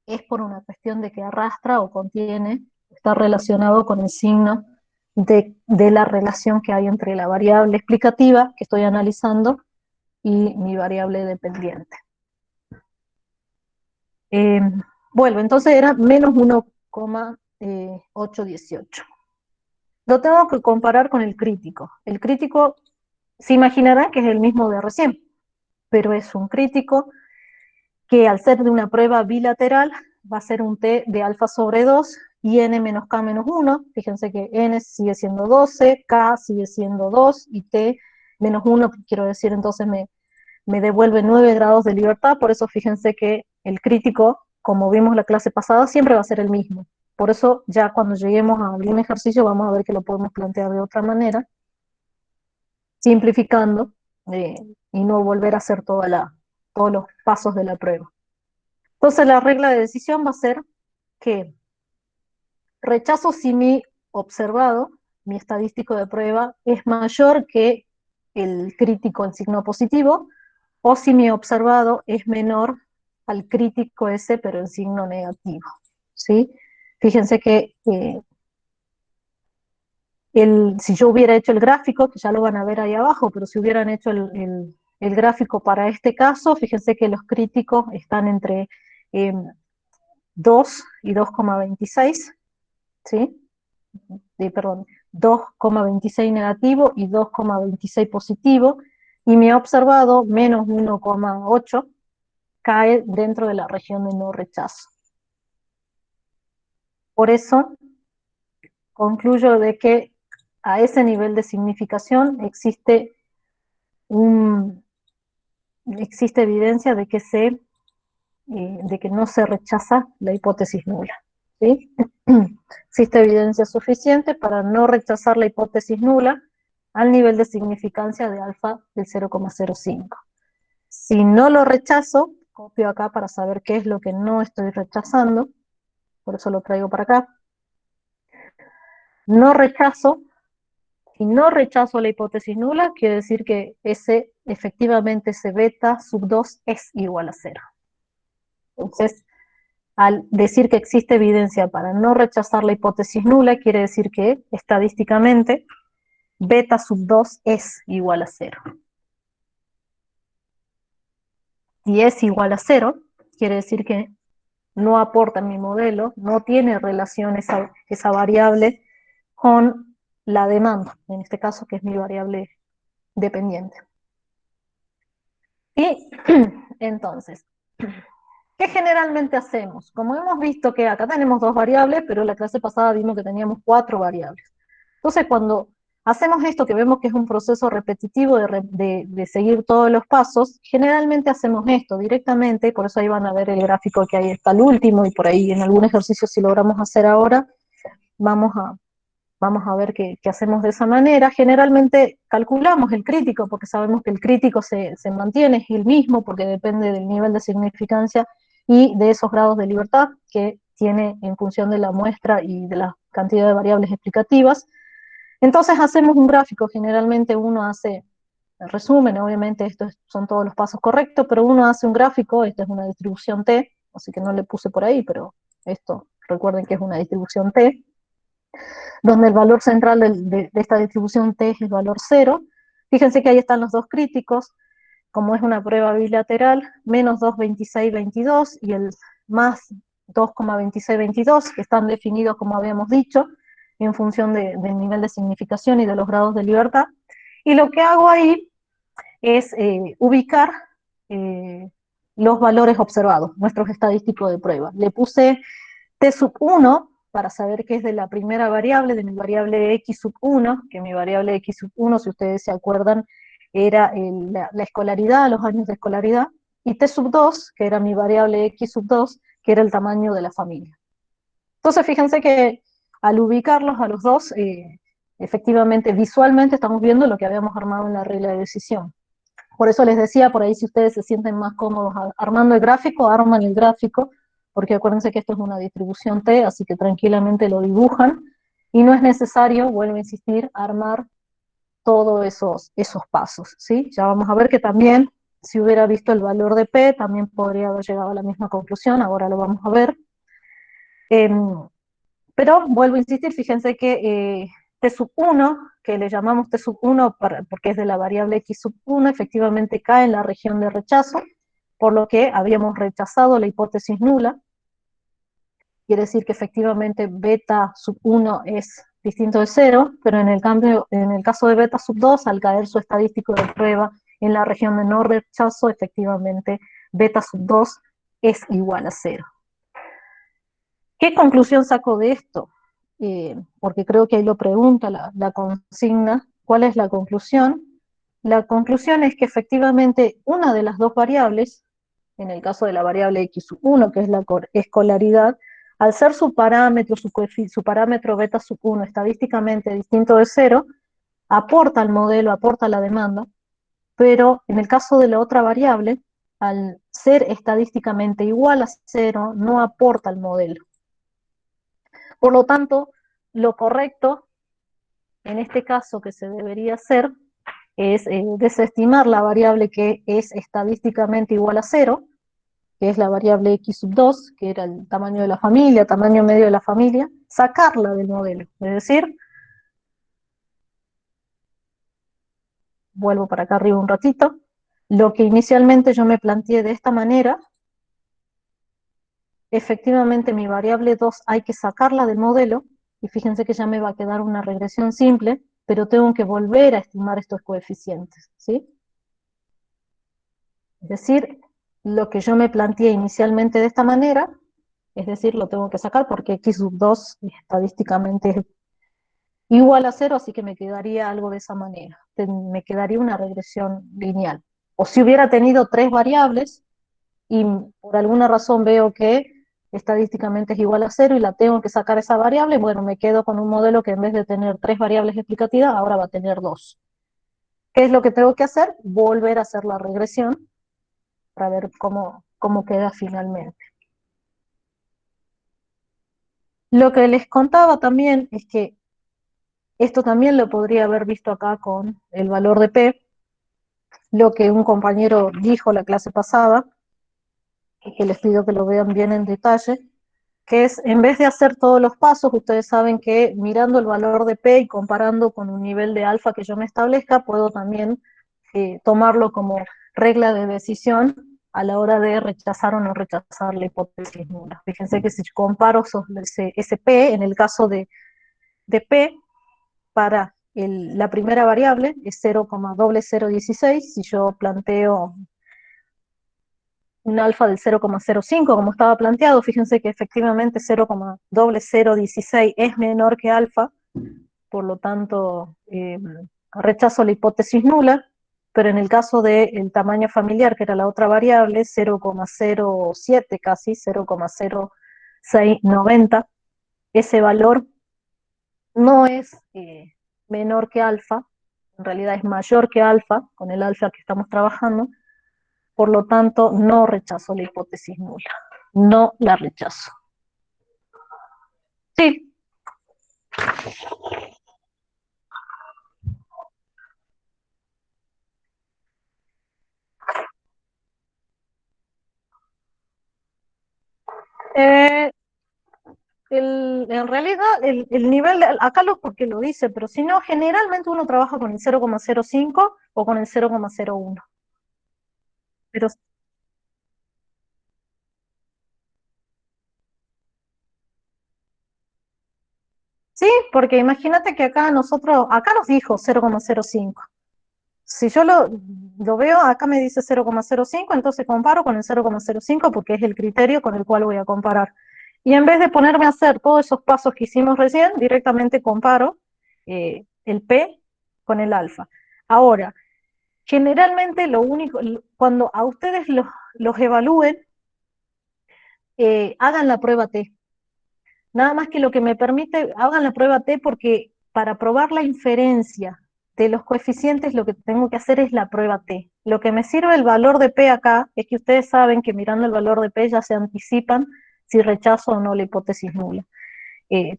es por una cuestión de que arrastra o contiene, está relacionado con el signo de la relación que hay entre la variable explicativa que estoy analizando y mi variable dependiente. Vuelvo, entonces era menos 1,818. Lo tengo que comparar con el crítico. El crítico, se imaginará que es el mismo de recién, pero es un crítico que al ser de una prueba bilateral va a ser un t de alfa sobre 2 y n menos k menos 1. Fíjense que n sigue siendo 12, k sigue siendo 2 y t menos 1, quiero decir, entonces me devuelve 9 grados de libertad. Por eso fíjense que el crítico, como vimos la clase pasada, siempre va a ser el mismo. Por eso ya cuando lleguemos a algún ejercicio vamos a ver que lo podemos plantear de otra manera, simplificando y no volver a hacer toda todos los pasos de la prueba. Entonces la regla de decisión va a ser que rechazo si mi observado, mi estadístico de prueba, es mayor que el crítico en signo positivo, o si mi observado es menor al crítico ese, pero en signo negativo, ¿sí? Fíjense que si yo hubiera hecho el gráfico, que ya lo van a ver ahí abajo, pero si hubieran hecho el gráfico para este caso, fíjense que los críticos están entre 2 y 2,26, ¿sí? Perdón, 2,26 negativo y 2,26 positivo, y mi observado, menos 1,8, cae dentro de la región de no rechazo. Por eso, concluyo de que a ese nivel de significación existe evidencia de que no se rechaza la hipótesis nula, ¿sí? Existe evidencia suficiente para no rechazar la hipótesis nula al nivel de significancia de alfa del 0,05. Si no lo rechazo, copio acá para saber qué es lo que no estoy rechazando, por eso lo traigo para acá. No rechazo, si no rechazo la hipótesis nula, quiere decir que efectivamente ese beta sub 2 es igual a 0. Entonces, al decir que existe evidencia para no rechazar la hipótesis nula, quiere decir que estadísticamente beta sub 2 es igual a 0. Si es igual a 0, quiere decir que no aporta en mi modelo, no tiene relación esa variable con la demanda, en este caso que es mi variable dependiente. Y entonces, ¿qué generalmente hacemos? Como hemos visto que acá tenemos 2 variables, pero en la clase pasada vimos que teníamos 4 variables. Entonces, cuando hacemos esto, que vemos que es un proceso repetitivo de seguir todos los pasos, generalmente hacemos esto directamente, por eso ahí van a ver el gráfico que ahí está el último, y por ahí en algún ejercicio si logramos hacer ahora, vamos a ver qué hacemos de esa manera. Generalmente calculamos el crítico, porque sabemos que el crítico se mantiene, es el mismo, porque depende del nivel de significancia y de esos grados de libertad que tiene en función de la muestra y de la cantidad de variables explicativas. Entonces hacemos un gráfico, generalmente uno hace el resumen, obviamente estos son todos los pasos correctos, pero uno hace un gráfico, esta es una distribución T, así que no le puse por ahí, pero esto recuerden que es una distribución T, donde el valor central de esta distribución T es el valor 0. Fíjense que ahí están los dos críticos, como es una prueba bilateral, menos 2,2622 y el más 2,2622, que están definidos como habíamos dicho, en función del nivel de significación y de los grados de libertad. Y lo que hago ahí es ubicar los valores observados, nuestros estadísticos de prueba. Le puse T sub 1 para saber qué es de la primera variable, de mi variable X sub 1, que mi variable X sub 1, si ustedes se acuerdan, era la escolaridad, los años de escolaridad, y T sub 2, que era mi variable X sub 2, que era el tamaño de la familia. Entonces, fíjense que al ubicarlos a los dos, efectivamente, visualmente estamos viendo lo que habíamos armado en la regla de decisión. Por eso les decía, por ahí si ustedes se sienten más cómodos armando el gráfico, arman el gráfico, porque acuérdense que esto es una distribución T, así que tranquilamente lo dibujan, y no es necesario, vuelvo a insistir, armar todos esos pasos, ¿sí? Ya vamos a ver que también, si hubiera visto el valor de P, también podría haber llegado a la misma conclusión, ahora lo vamos a ver. Pero vuelvo a insistir, fíjense que T sub 1, que le llamamos T sub 1 porque es de la variable X sub 1, efectivamente cae en la región de rechazo, por lo que habíamos rechazado la hipótesis nula. Quiere decir que efectivamente beta sub 1 es distinto de 0, pero en el caso de beta sub 2, al caer su estadístico de prueba en la región de no rechazo, efectivamente beta sub 2 es igual a 0. ¿Qué conclusión saco de esto? Porque creo que ahí lo pregunta la consigna. ¿Cuál es la conclusión? La conclusión es que efectivamente una de las dos variables, en el caso de la variable x1, que es la escolaridad, al ser su parámetro beta sub 1 estadísticamente distinto de 0, aporta al modelo, aporta a la demanda, pero en el caso de la otra variable, al ser estadísticamente igual a cero, no aporta al modelo. Por lo tanto, lo correcto, en este caso que se debería hacer, es desestimar la variable que es estadísticamente igual a cero, que es la variable x sub 2, que era el tamaño de la familia, tamaño medio de la familia, sacarla del modelo. Es decir, vuelvo para acá arriba un ratito, lo que inicialmente yo me planteé de esta manera, efectivamente mi variable 2 hay que sacarla del modelo, y fíjense que ya me va a quedar una regresión simple, pero tengo que volver a estimar estos coeficientes, ¿sí? Es decir, lo que yo me planteé inicialmente de esta manera, es decir, lo tengo que sacar porque x sub 2 estadísticamente es igual a cero, así que me quedaría algo de esa manera. Me quedaría una regresión lineal. O si hubiera tenido tres variables y por alguna razón veo que estadísticamente es igual a cero y la tengo que sacar esa variable, bueno, me quedo con un modelo que en vez de tener tres variables explicativas, ahora va a tener dos. ¿Qué es lo que tengo que hacer? Volver a hacer la regresión para ver cómo queda finalmente. Lo que les contaba también es que esto también lo podría haber visto acá con el valor de P, lo que un compañero dijo la clase pasada, y que les pido que lo vean bien en detalle, que es, en vez de hacer todos los pasos, ustedes saben que mirando el valor de P y comparando con un nivel de alfa que yo me establezca, puedo también tomarlo como regla de decisión a la hora de rechazar o no rechazar la hipótesis nula. Fíjense que si comparo ese P, en el caso de P, para la primera variable es 0,0016, si yo planteo un alfa del 0,05 como estaba planteado, fíjense que efectivamente 0,0016 es menor que alfa, por lo tanto rechazo la hipótesis nula, pero en el caso del tamaño familiar, que era la otra variable, 0,07 casi, 0,0690, ese valor no es menor que alfa, en realidad es mayor que alfa, con el alfa que estamos trabajando, por lo tanto no rechazo la hipótesis nula, no la rechazo. Sí, eh, en realidad el nivel, acá porque lo dice, pero si no, generalmente uno trabaja con el 0,05 o con el 0,01. Pero sí, porque imagínate que acá nos dijo 0,05. Si yo lo veo, acá me dice 0,05, entonces comparo con el 0,05 porque es el criterio con el cual voy a comparar. Y en vez de ponerme a hacer todos esos pasos que hicimos recién, directamente comparo el P con el alfa. Ahora, generalmente cuando a ustedes los evalúen, hagan la prueba T. Nada más que lo que me permite, hagan la prueba T porque para probar la inferencia de los coeficientes lo que tengo que hacer es la prueba T. Lo que me sirve el valor de P acá es que ustedes saben que mirando el valor de P ya se anticipan si rechazo o no la hipótesis nula.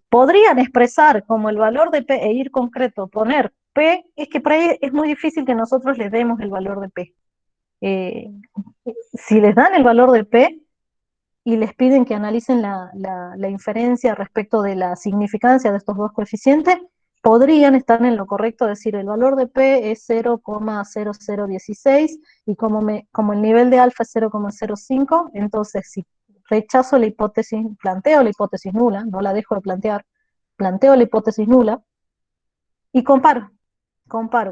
Podrían expresar como el valor de P e ir concreto, poner P, es que por ahí es muy difícil que nosotros les demos el valor de P. Eh, si les dan el valor de P, y les piden que analicen la inferencia respecto de la significancia de estos dos coeficientes, podrían estar en lo correcto, decir el valor de P es 0,0016 y como el nivel de alfa es 0,05, entonces si rechazo la hipótesis, planteo la hipótesis nula, no la dejo de plantear, planteo la hipótesis nula y comparo,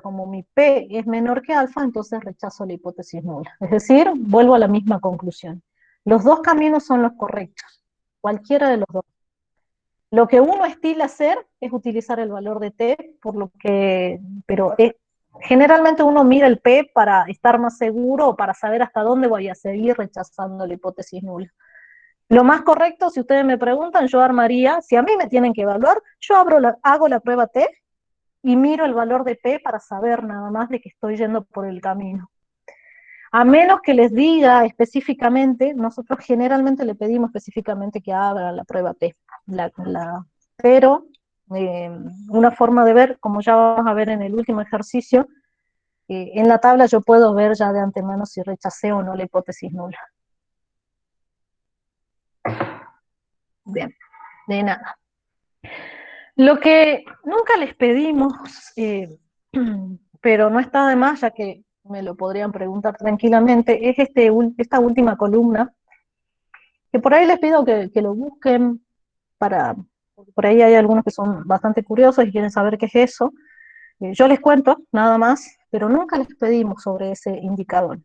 como mi P es menor que alfa, entonces rechazo la hipótesis nula. Es decir, vuelvo a la misma conclusión. Los dos caminos son los correctos, cualquiera de los dos. Lo que uno estila hacer es utilizar el valor de T, pero generalmente uno mira el P para estar más seguro o para saber hasta dónde voy a seguir rechazando la hipótesis nula. Lo más correcto, si ustedes me preguntan, yo armaría, si a mí me tienen que evaluar, yo hago la prueba T y miro el valor de P para saber nada más de que estoy yendo por el camino. A menos que les diga específicamente, nosotros generalmente le pedimos específicamente que abra la prueba T, pero una forma de ver, como ya vamos a ver en el último ejercicio, en la tabla yo puedo ver ya de antemano si rechacé o no la hipótesis nula. Bien, de nada. Lo que nunca les pedimos, pero no está de más, ya que me lo podrían preguntar tranquilamente, es esta última columna, que por ahí les pido que lo busquen por ahí hay algunos que son bastante curiosos y quieren saber qué es eso. Yo les cuento, nada más, pero nunca les pedimos sobre ese indicador.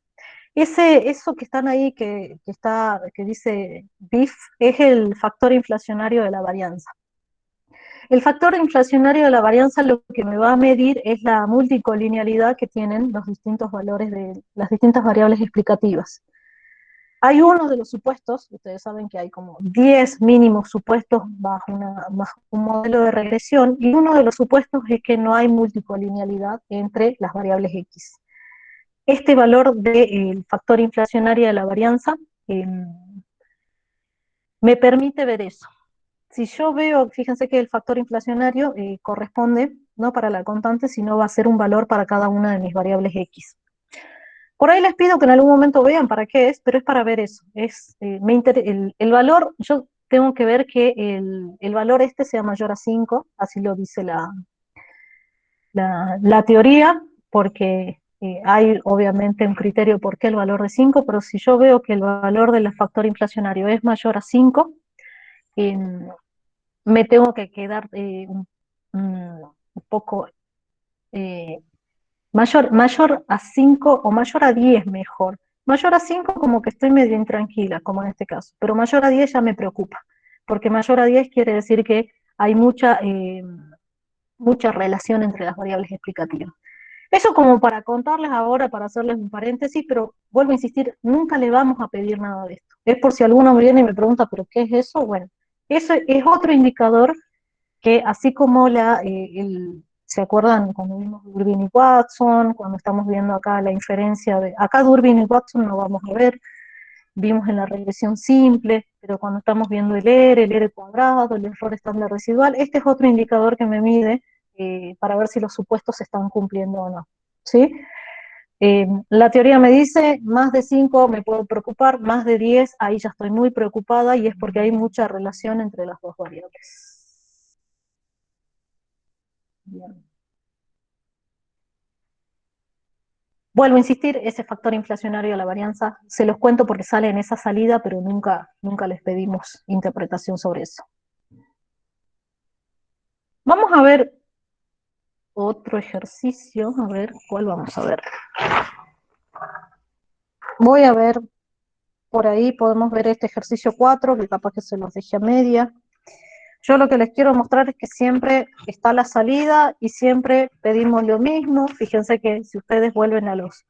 Eso que están ahí, que dice BIF, es el factor inflacionario de la varianza. El factor inflacionario de la varianza lo que me va a medir es la multicolinealidad que tienen los distintos valores de las distintas variables explicativas. Hay uno de los supuestos, ustedes saben que hay como 10 mínimos supuestos bajo un modelo de regresión, y uno de los supuestos es que no hay multicolinealidad entre las variables X. Este valor del factor inflacionario de la varianza eh, me permite ver eso. Si yo veo, fíjense que el factor inflacionario corresponde no para la constante, sino va a ser un valor para cada una de mis variables X. Por ahí les pido que en algún momento vean para qué es, pero es para ver eso. El valor, yo tengo que ver que el valor este sea mayor a 5, así lo dice la teoría, porque hay obviamente un criterio por qué el valor de 5, pero si yo veo que el valor del factor inflacionario es mayor a 5, me tengo que quedar un poco eh, mayor a 5 o mayor a 10 mejor. Mayor a 5 como que estoy medio intranquila, como en este caso, pero mayor a 10 ya me preocupa, porque mayor a 10 quiere decir que hay mucha relación entre las variables explicativas. Eso como para contarles ahora, para hacerles un paréntesis, pero vuelvo a insistir, nunca le vamos a pedir nada de esto. Es por si alguno viene y me pregunta, ¿pero qué es eso? Bueno, eso es otro indicador que así como ¿se acuerdan cuando vimos Durbin y Watson? Cuando estamos viendo acá la inferencia acá Durbin y Watson no vamos a ver, vimos en la regresión simple, pero cuando estamos viendo el R cuadrado, el error estándar residual, este es otro indicador que me mide para ver si los supuestos se están cumpliendo o no, ¿sí? La teoría me dice, más de 5 me puedo preocupar, más de 10 ahí ya estoy muy preocupada y es porque hay mucha relación entre las dos variables. Bien. Vuelvo a insistir, ese factor inflacionario de la varianza, se los cuento porque sale en esa salida, pero nunca les pedimos interpretación sobre eso. Vamos a ver otro ejercicio, a ver, ¿cuál vamos a ver? Voy a ver, por ahí podemos ver este ejercicio 4, que capaz que se los dejé a media. Yo lo que les quiero mostrar es que siempre está la salida y siempre pedimos lo mismo. Fíjense que si ustedes vuelven a los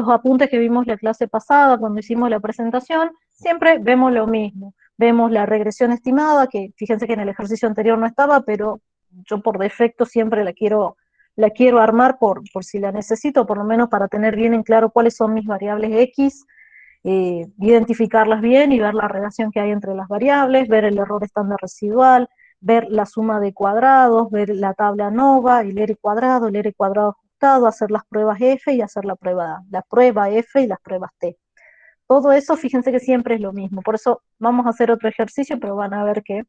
apuntes que vimos la clase pasada, cuando hicimos la presentación, siempre vemos lo mismo. Vemos la regresión estimada, que fíjense que en el ejercicio anterior no estaba, pero yo por defecto siempre la quiero armar por si la necesito, por lo menos para tener bien en claro cuáles son mis variables X, identificarlas bien y ver la relación que hay entre las variables, ver el error estándar residual, ver la suma de cuadrados, ver la tabla ANOVA, el R cuadrado ajustado, hacer las pruebas F y hacer la prueba F y las pruebas T. Todo eso, fíjense que siempre es lo mismo. Por eso vamos a hacer otro ejercicio, pero van a ver que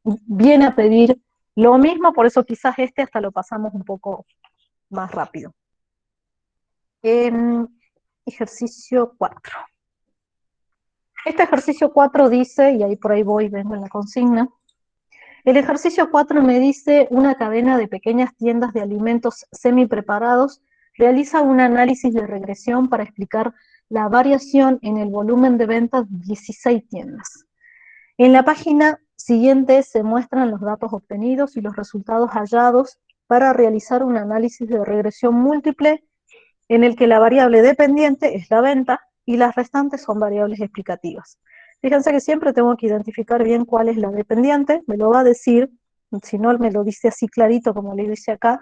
viene a pedir lo mismo, por eso quizás este hasta lo pasamos un poco más rápido. Ejercicio 4. Este ejercicio 4 dice, y ahí por ahí vengo en la consigna, el ejercicio 4 me dice una cadena de pequeñas tiendas de alimentos semi-preparados realiza un análisis de regresión para explicar la variación en el volumen de ventas de 16 tiendas. En la página siguiente se muestran los datos obtenidos y los resultados hallados para realizar un análisis de regresión múltiple en el que la variable dependiente es la venta y las restantes son variables explicativas. Fíjense que siempre tengo que identificar bien cuál es la dependiente, me lo va a decir, si no me lo dice así clarito como le dice acá,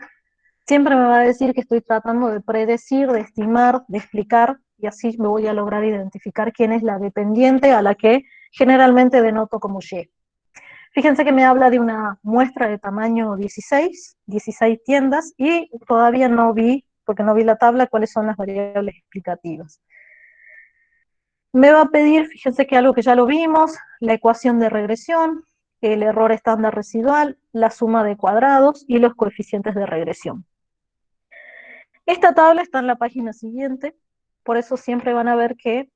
siempre me va a decir que estoy tratando de predecir, de estimar, de explicar y así me voy a lograr identificar quién es la dependiente a la que generalmente denoto como Y. Fíjense que me habla de una muestra de tamaño 16 tiendas, y todavía no vi, porque no vi la tabla, cuáles son las variables explicativas. Me va a pedir, fíjense que algo que ya lo vimos, la ecuación de regresión, el error estándar residual, la suma de cuadrados y los coeficientes de regresión. Esta tabla está en la página siguiente, por eso siempre van a ver que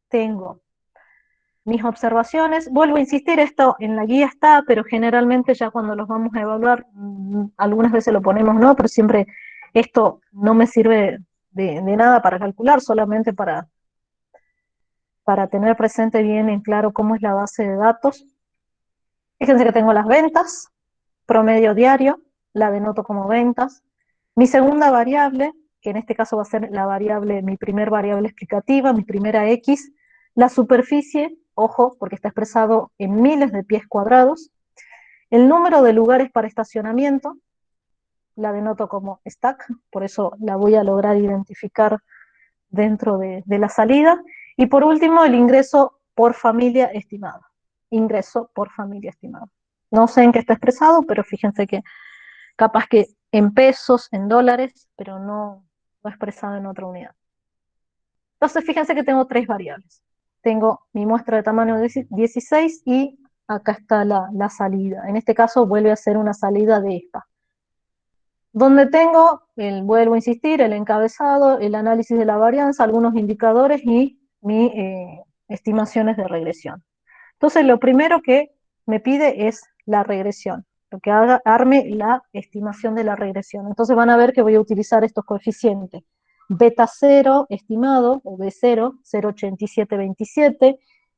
tengo mis observaciones. Vuelvo a insistir, esto en la guía está, pero generalmente ya cuando los vamos a evaluar, algunas veces lo ponemos no, pero siempre esto no me sirve de nada para calcular, solamente para tener presente bien en claro cómo es la base de datos. Fíjense que tengo las ventas, promedio diario, la denoto como ventas. Mi segunda variable, que en este caso va a ser la variable, mi primer variable explicativa, mi primera X, la superficie, ojo, porque está expresado en miles de pies cuadrados, el número de lugares para estacionamiento, la denoto como stack, por eso la voy a lograr identificar dentro de la salida, y por último el ingreso por familia estimado, ingreso por familia estimado. No sé en qué está expresado, pero fíjense que capaz que en pesos, en dólares, pero no expresado en otra unidad. Entonces fíjense que tengo tres variables. Tengo mi muestra de tamaño 16 y acá está la salida. En este caso vuelve a ser una salida de esta. Donde tengo, vuelvo a insistir, el encabezado, el análisis de la varianza, algunos indicadores y mis estimaciones de regresión. Entonces lo primero que me pide es la regresión, lo que arme la estimación de la regresión. Entonces van a ver que voy a utilizar estos coeficientes. Beta 0 estimado, o B0, 0,8727,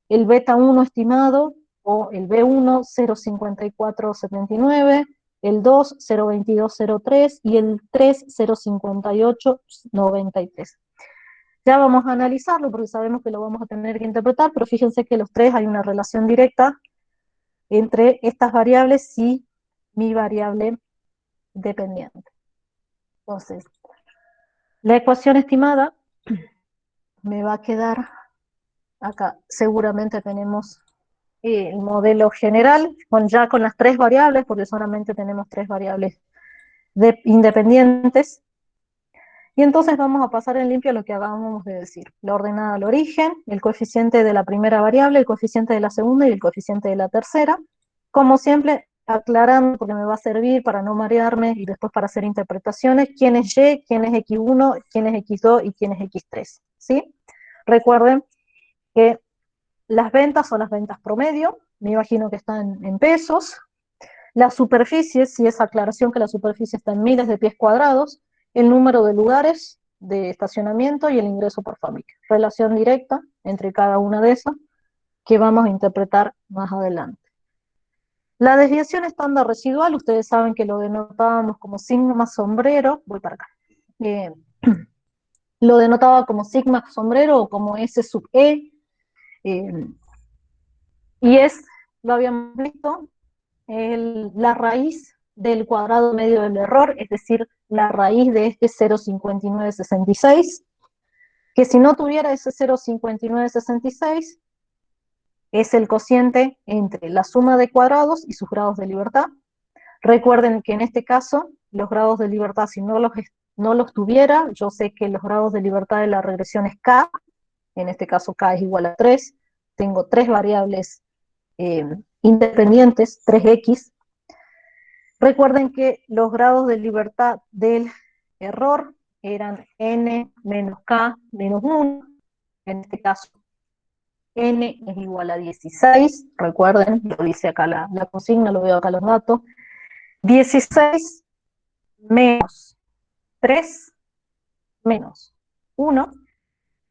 el beta 1 estimado, o el B1, 0,5479, el 2, 0,2203 y el 3, 0,5893. Ya vamos a analizarlo porque sabemos que lo vamos a tener que interpretar, pero fíjense que los tres hay una relación directa entre estas variables y mi variable dependiente. Entonces, la ecuación estimada me va a quedar acá. Seguramente tenemos el modelo general ya con las tres variables, porque solamente tenemos tres variables independientes. Y entonces vamos a pasar en limpio a lo que acabamos de decir. La ordenada al origen, el coeficiente de la primera variable, el coeficiente de la segunda y el coeficiente de la tercera. Como siempre, aclarando, porque me va a servir para no marearme y después para hacer interpretaciones, quién es Y, quién es X1, quién es X2 y quién es X3. ¿Sí? Recuerden que las ventas son las ventas promedio, me imagino que están en pesos. La superficie, si es aclaración que la superficie está en miles de pies cuadrados, el número de lugares de estacionamiento y el ingreso por familia. Relación directa entre cada una de esas que vamos a interpretar más adelante. La desviación estándar residual, ustedes saben que lo denotábamos como sigma sombrero, voy para acá, lo denotaba como sigma sombrero o como S sub E, y lo habíamos visto, la raíz del cuadrado medio del error, es decir, la raíz de este 0,5966, que si no tuviera ese 0,5966, es el cociente entre la suma de cuadrados y sus grados de libertad. Recuerden que en este caso, los grados de libertad, si no los tuviera, yo sé que los grados de libertad de la regresión es K, en este caso K es igual a 3, tengo tres variables independientes, 3X. Recuerden que los grados de libertad del error eran n menos k menos 1, en este caso n es igual a 16, recuerden, lo dice acá la consigna, lo veo acá los datos, 16 menos 3 menos 1,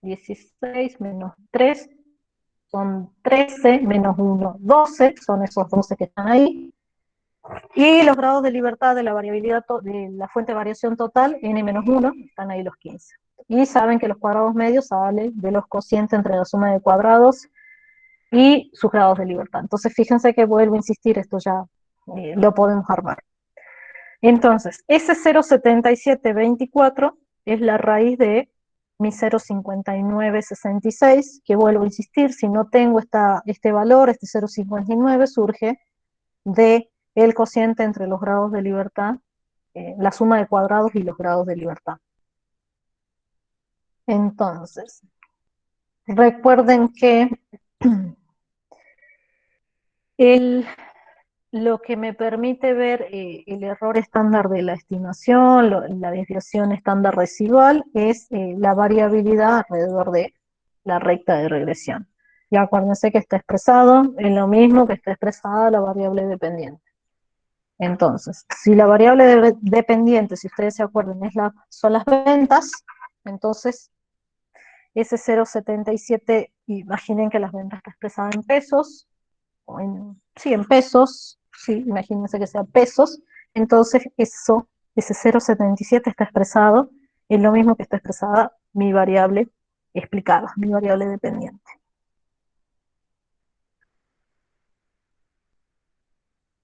16 menos 3 son 13, menos 1, 12, son esos 12 que están ahí, y los grados de libertad de la variabilidad de la fuente de variación total, n-1, están ahí los 15. Y saben que los cuadrados medios salen de los cocientes entre la suma de cuadrados y sus grados de libertad. Entonces fíjense que vuelvo a insistir, esto ya lo podemos armar. Entonces, ese 0,7724 es la raíz de mi 0,5966, que vuelvo a insistir, si no tengo este valor, este 0,59, surge de el cociente entre los grados de libertad, la suma de cuadrados y los grados de libertad. Entonces, recuerden que lo que me permite ver el error estándar de la estimación, la desviación estándar residual, es la variabilidad alrededor de la recta de regresión. Y acuérdense que está expresado en lo mismo que está expresada la variable dependiente. Entonces, si la variable dependiente, si ustedes se acuerdan, son las ventas, entonces ese 0,77, imaginen que las ventas está expresada en pesos, sí, en pesos, sí, imagínense que sea pesos, entonces ese 0,77 está expresado en lo mismo que está expresada mi variable explicada, mi variable dependiente.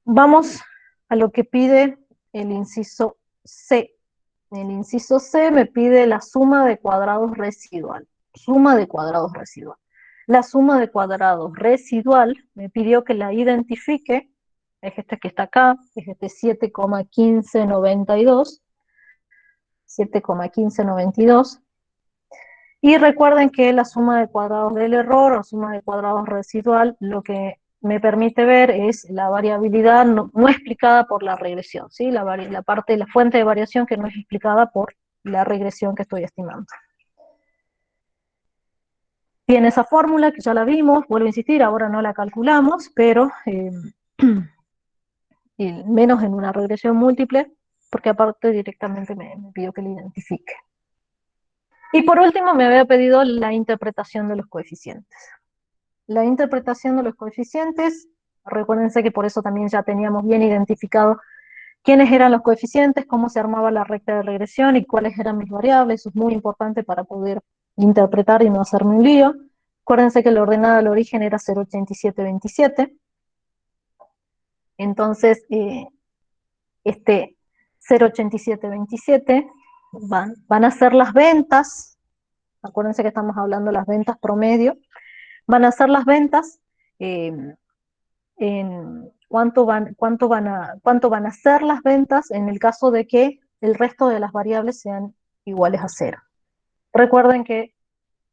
Vamos a lo que pide el inciso C. El inciso C me pide la suma de cuadrados residual. Suma de cuadrados residual. La suma de cuadrados residual me pidió que la identifique. Es este que está acá, es este 7,1592. 7,1592. Y recuerden que la suma de cuadrados del error o suma de cuadrados residual lo que me permite ver es la variabilidad no explicada por la regresión, ¿sí? La fuente de variación que no es explicada por la regresión que estoy estimando. Tiene esa fórmula que ya la vimos, vuelvo a insistir, ahora no la calculamos, pero menos en una regresión múltiple, porque aparte directamente me pidió que la identifique. Y por último me había pedido la interpretación de los coeficientes. La interpretación de los coeficientes, recuérdense que por eso también ya teníamos bien identificado quiénes eran los coeficientes, cómo se armaba la recta de regresión y cuáles eran mis variables. Eso es muy importante para poder interpretar y no hacerme un lío. Acuérdense que la ordenada del origen era 0,8727. Entonces, este 0,8727 van a ser las ventas. Acuérdense que estamos hablando de las ventas promedio. Van a ser las ventas en cuánto van a ser las ventas en el caso de que el resto de las variables sean iguales a cero. Recuerden que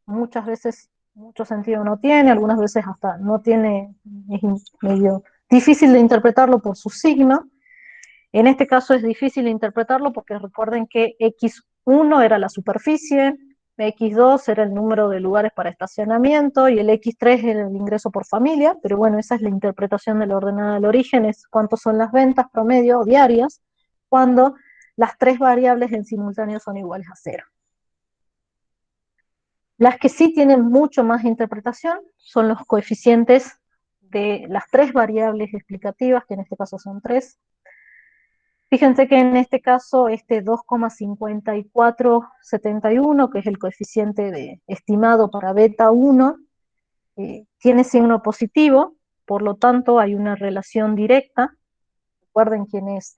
muchas veces mucho sentido no tiene, algunas veces hasta no tiene, es medio difícil de interpretarlo por su signo. En este caso es difícil de interpretarlo porque recuerden que X1 era la superficie, X2 era el número de lugares para estacionamiento y el X3 era el ingreso por familia, pero bueno, esa es la interpretación de la ordenada del origen, es cuántos son las ventas promedio diarias cuando las tres variables en simultáneo son iguales a cero. Las que sí tienen mucho más interpretación son los coeficientes de las tres variables explicativas, que en este caso son tres. Fíjense que en este caso este 2,5471, que es el coeficiente estimado para beta 1, tiene signo positivo, por lo tanto hay una relación directa. Recuerden quién es,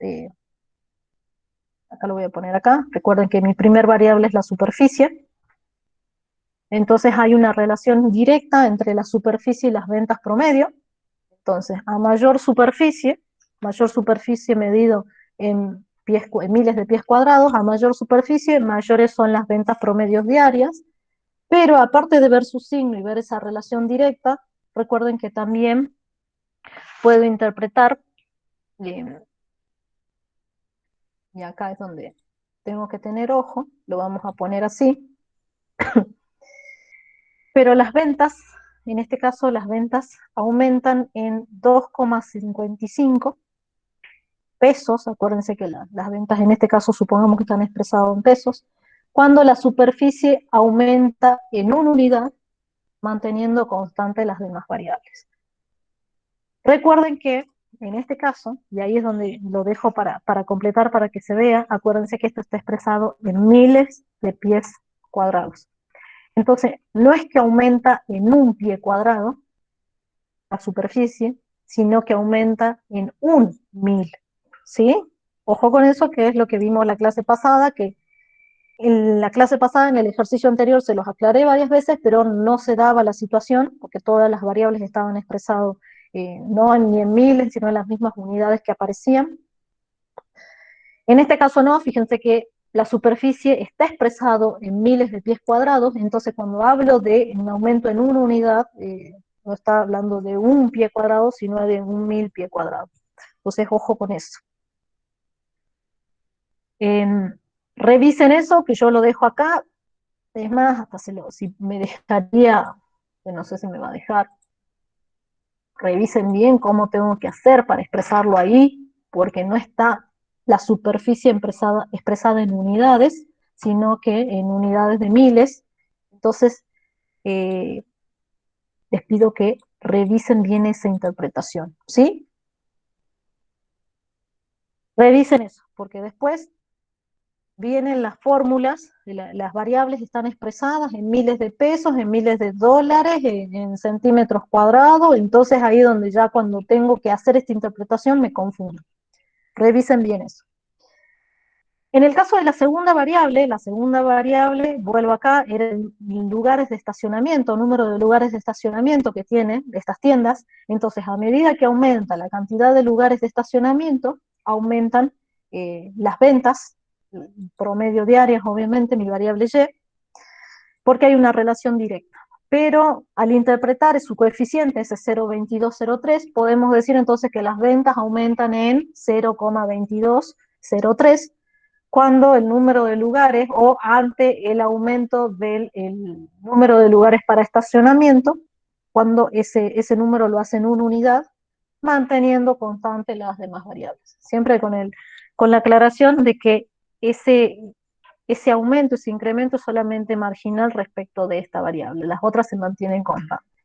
acá lo voy a poner acá, recuerden que mi primer variable es la superficie, entonces hay una relación directa entre la superficie y las ventas promedio. Entonces, a mayor superficie medido en miles de pies cuadrados, a mayor superficie, mayores son las ventas promedios diarias, pero aparte de ver su signo y ver esa relación directa, recuerden que también puedo interpretar, y acá es donde tengo que tener ojo, lo vamos a poner así, pero las ventas, en este caso las ventas aumentan en 2,55 pesos, acuérdense que las ventas en este caso supongamos que están expresadas en pesos, cuando la superficie aumenta en una unidad, manteniendo constante las demás variables. Recuerden que en este caso, y ahí es donde lo dejo para completar, para que se vea, acuérdense que esto está expresado en miles de pies cuadrados. Entonces, no es que aumenta en un pie cuadrado la superficie, sino que aumenta en 1.000, ¿sí? Ojo con eso, que es lo que vimos la clase pasada, que En la clase pasada, en el ejercicio anterior, se los aclaré varias veces, pero no se daba la situación, porque todas las variables estaban expresadas no ni en miles, sino en las mismas unidades que aparecían. En este caso no, fíjense que la superficie está expresado en miles de pies cuadrados, entonces cuando hablo de un aumento en una unidad, no está hablando de un pie cuadrado, sino de 1000 pie cuadrado. Entonces, ojo con eso. Revisen eso, que yo lo dejo acá. Es más, hasta si me dejaría, que no sé si me va a dejar, revisen bien cómo tengo que hacer para expresarlo ahí, porque no está la superficie expresada en unidades, sino que en unidades de miles. Entonces, les pido que revisen bien esa interpretación, ¿sí? Revisen eso, porque después vienen las fórmulas, las variables están expresadas en miles de pesos, en miles de dólares, en centímetros cuadrados, entonces ahí donde ya cuando tengo que hacer esta interpretación me confundo. Revisen bien eso. En el caso de la segunda variable, vuelvo acá, eran lugares de estacionamiento, número de lugares de estacionamiento que tienen estas tiendas. Entonces, a medida que aumenta la cantidad de lugares de estacionamiento, aumentan las ventas, promedio diarias, obviamente, mi variable Y, porque hay una relación directa. Pero al interpretar su coeficiente, ese 0,2203, podemos decir entonces que las ventas aumentan en 0,2203, cuando el número de lugares o ante el aumento del número de lugares para estacionamiento, cuando ese número lo hace en una unidad, manteniendo constante las demás variables. Siempre con la aclaración de que ese aumento, ese incremento es solamente marginal respecto de esta variable, las otras se mantienen constantes.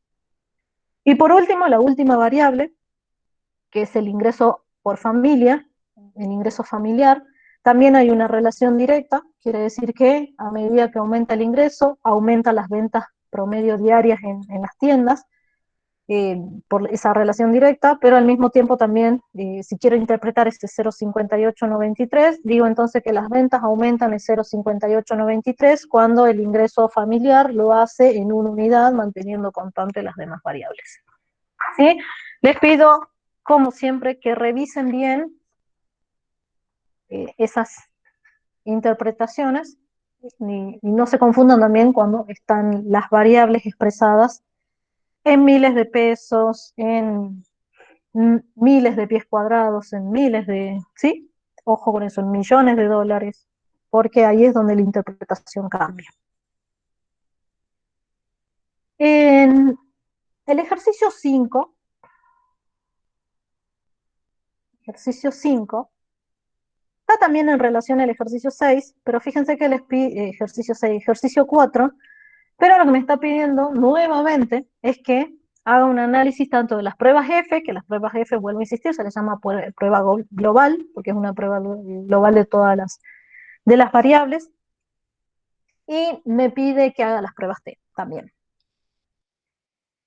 Y por último, la última variable, que es el ingreso por familia, el ingreso familiar, también hay una relación directa, quiere decir que a medida que aumenta el ingreso, aumentan las ventas promedio diarias en las tiendas, por esa relación directa, pero al mismo tiempo también, si quiero interpretar este 0,5893, digo entonces que las ventas aumentan en 0,5893 cuando el ingreso familiar lo hace en una unidad, manteniendo constante las demás variables. ¿Sí? Les pido, como siempre, que revisen bien esas interpretaciones y no se confundan también cuando están las variables expresadas en miles de pesos, en miles de pies cuadrados, en miles de, ¿sí? Ojo con eso, en millones de dólares, porque ahí es donde la interpretación cambia. En el ejercicio 5, está también en relación al ejercicio 6, pero fíjense que ejercicio 6, ejercicio 4, pero lo que me está pidiendo nuevamente es que haga un análisis tanto de las pruebas F, que las pruebas F, vuelvo a insistir, se les llama prueba global, porque es una prueba global de todas las variables, y me pide que haga las pruebas T también.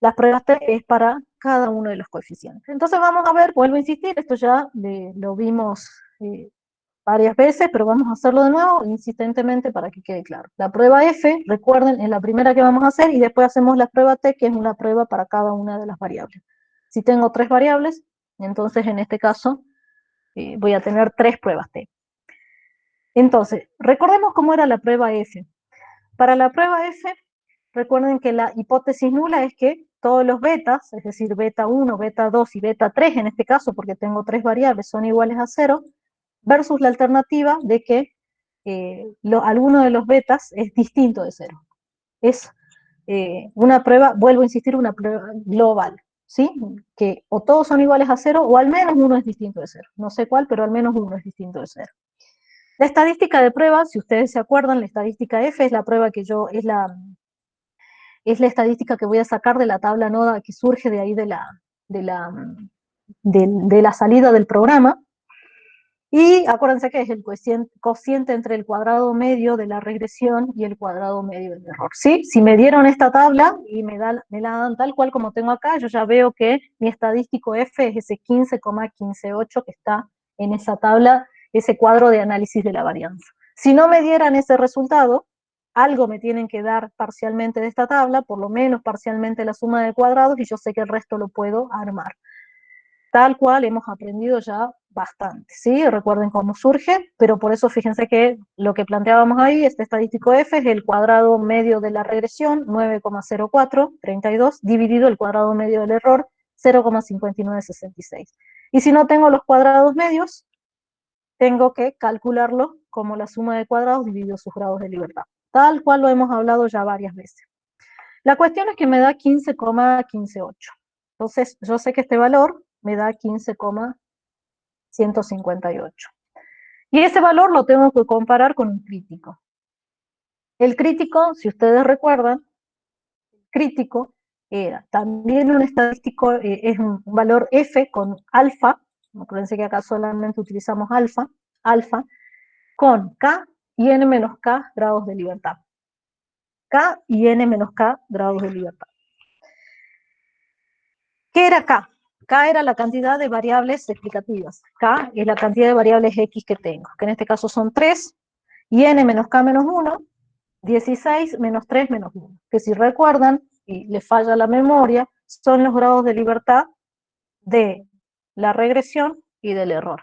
Las pruebas T es para cada uno de los coeficientes. Entonces vamos a ver, vuelvo a insistir, esto ya lo vimos varias veces, pero vamos a hacerlo de nuevo, insistentemente, para que quede claro. La prueba F, recuerden, es la primera que vamos a hacer, y después hacemos la prueba T, que es una prueba para cada una de las variables. Si tengo 3 variables, entonces en este caso voy a tener 3 pruebas T. Entonces, recordemos cómo era la prueba F. Para la prueba F, recuerden que la hipótesis nula es que todos los betas, es decir, beta 1, beta 2 y beta 3 en este caso, porque tengo 3 variables, son iguales a 0, versus la alternativa de que alguno de los betas es distinto de 0. Es una prueba, vuelvo a insistir, una prueba global, ¿sí? Que o todos son iguales a 0 o al menos uno es distinto de 0. No sé cuál, pero al menos uno es distinto de 0. La estadística de prueba, si ustedes se acuerdan, la estadística F es la prueba que es la estadística que voy a sacar de la tabla NODA que surge de ahí de la salida del programa. Y acuérdense que es el cociente entre el cuadrado medio de la regresión y el cuadrado medio del error, ¿sí? Si me dieron esta tabla y me la dan tal cual como tengo acá, yo ya veo que mi estadístico F es ese 15,158 que está en esa tabla, ese cuadro de análisis de la varianza. Si no me dieran ese resultado, algo me tienen que dar parcialmente de esta tabla, por lo menos parcialmente la suma de cuadrados, y yo sé que el resto lo puedo armar. Tal cual hemos aprendido ya bastante, ¿sí? Recuerden cómo surge, pero por eso fíjense que lo que planteábamos ahí, este estadístico F, es el cuadrado medio de la regresión, 9,0432, dividido el cuadrado medio del error, 0,5966. Y si no tengo los cuadrados medios, tengo que calcularlo como la suma de cuadrados dividido sus grados de libertad. Tal cual lo hemos hablado ya varias veces. La cuestión es que me da 15,158. Entonces, yo sé que este valor me da 15,158. Y ese valor lo tengo que comparar con un crítico. El crítico, si ustedes recuerdan, el crítico era también un estadístico, es un valor F con alfa, acuérdense que acá solamente utilizamos alfa, con K y N menos K grados de libertad. K y N menos K grados de libertad. ¿Qué era K? K era la cantidad de variables explicativas. K es la cantidad de variables X que tengo, que en este caso son 3, y N menos K menos 1, 16 menos 3 menos 1, que si recuerdan, y les falla la memoria, son los grados de libertad de la regresión y del error.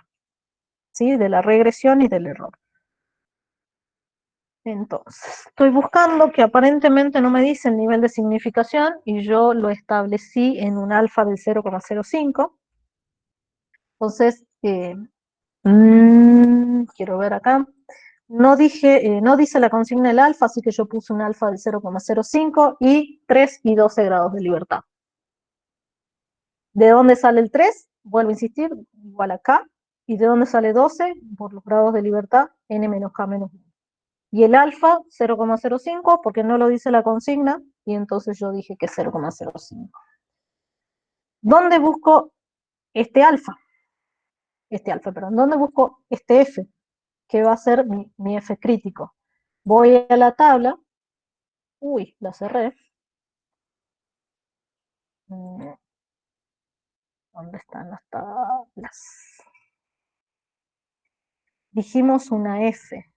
¿Sí? De la regresión y del error. Entonces, estoy buscando que aparentemente no me dice el nivel de significación y yo lo establecí en un alfa del 0,05. Entonces, quiero ver acá. No dice la consigna del alfa, así que yo puse un alfa del 0,05 y 3 y 12 grados de libertad. ¿De dónde sale el 3? Vuelvo a insistir, igual a K. ¿Y de dónde sale 12? Por los grados de libertad, N menos K menos 1. Y el alfa, 0,05, porque no lo dice la consigna, y entonces yo dije que 0,05. ¿Dónde busco este alfa? Perdón. ¿Dónde busco este F? Que va a ser mi F crítico. Voy a la tabla. Uy, la cerré. ¿Dónde están las tablas? Dijimos una F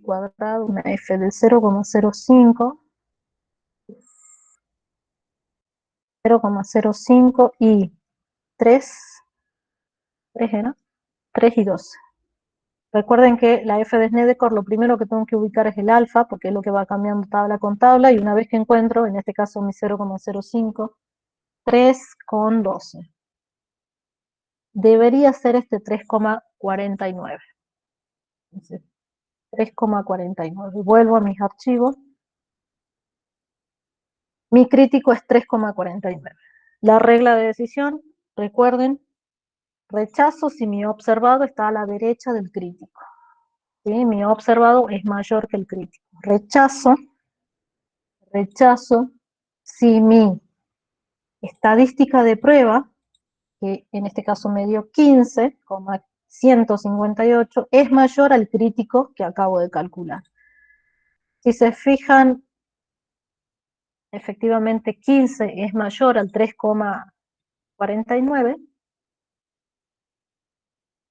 cuadrado, una F del 0,05, 0,05 y 3 era 3 y 12. Recuerden que la F de Snedeker lo primero que tengo que ubicar es el alfa, porque es lo que va cambiando tabla con tabla, y una vez que encuentro, en este caso mi 0,05, 3 con 12. Debería ser este 3,49. 3,49. Vuelvo a mis archivos. Mi crítico es 3,49. La regla de decisión, recuerden, rechazo si mi observado está a la derecha del crítico. ¿Sí? Mi observado es mayor que el crítico. Rechazo si mi estadística de prueba, que en este caso me dio 15,158, es mayor al crítico que acabo de calcular. Si se fijan, efectivamente 15 es mayor al 3,49,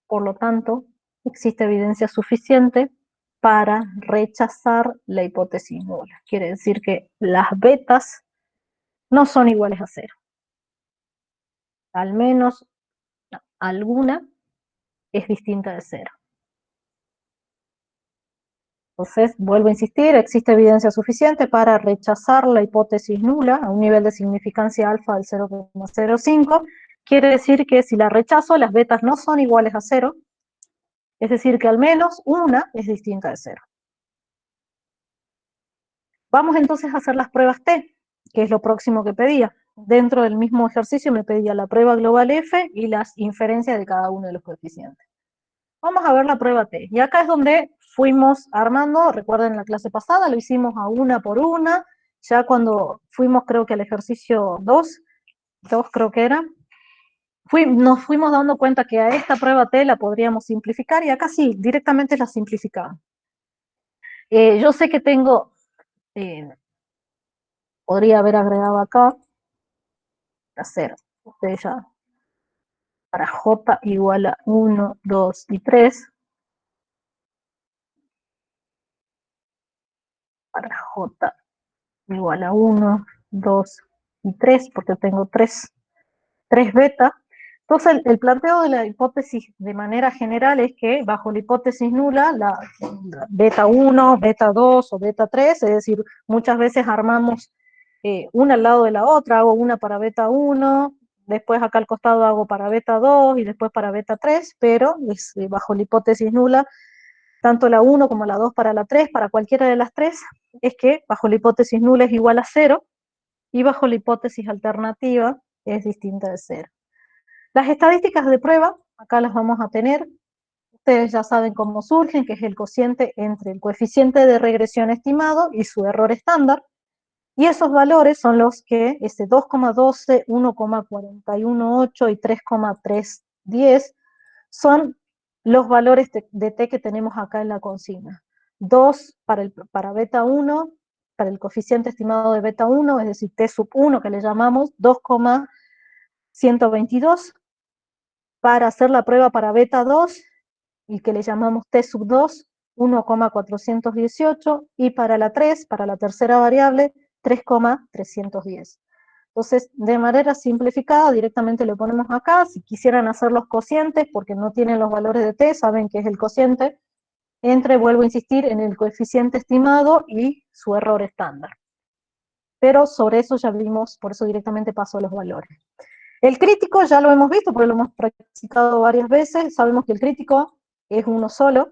por lo tanto, existe evidencia suficiente para rechazar la hipótesis nula. Quiere decir que las betas no son iguales a 0. Al menos alguna es distinta de 0. Entonces, vuelvo a insistir, existe evidencia suficiente para rechazar la hipótesis nula a un nivel de significancia alfa del 0,05. Quiere decir que si la rechazo, las betas no son iguales a 0, es decir, que al menos una es distinta de 0. Vamos entonces a hacer las pruebas T, que es lo próximo que pedía. Dentro del mismo ejercicio me pedía la prueba global F y las inferencias de cada uno de los coeficientes. Vamos a ver la prueba T. Y acá es donde fuimos armando, recuerden la clase pasada, lo hicimos a una por una, ya cuando fuimos creo que al ejercicio 2 creo que era, nos fuimos dando cuenta que a esta prueba T la podríamos simplificar, y acá sí, directamente la simplificamos. Yo sé que tengo, podría haber agregado acá, hacer, ustedes ya, para J igual a 1, 2 y 3, para J igual a 1, 2 y 3, porque tengo 3 beta. Entonces, el planteo de la hipótesis de manera general es que bajo la hipótesis nula, la beta 1, beta 2 o beta 3, es decir, muchas veces armamos una al lado de la otra, hago una para beta 1, después acá al costado hago para beta 2 y después para beta 3, pero bajo la hipótesis nula, tanto la 1 como la 2 para la 3, para cualquiera de las tres, es que bajo la hipótesis nula es igual a 0, y bajo la hipótesis alternativa es distinta de 0. Las estadísticas de prueba, acá las vamos a tener, ustedes ya saben cómo surgen, que es el cociente entre el coeficiente de regresión estimado y su error estándar, y esos valores son los que, 2,12, 1,418 y 3,310, son los valores de T que tenemos acá en la consigna. 2 para beta 1, para el coeficiente estimado de beta 1, es decir, T sub 1 que le llamamos, 2,122, para hacer la prueba para beta 2, y que le llamamos T sub 2, 1,418, y para la 3, para la tercera variable, 3,310. Entonces, de manera simplificada, directamente lo ponemos acá. Si quisieran hacer los cocientes, porque no tienen los valores de T, saben que es el cociente, vuelvo a insistir, en el coeficiente estimado y su error estándar. Pero sobre eso ya vimos, por eso directamente paso a los valores. El crítico ya lo hemos visto, porque lo hemos practicado varias veces, sabemos que el crítico es uno solo,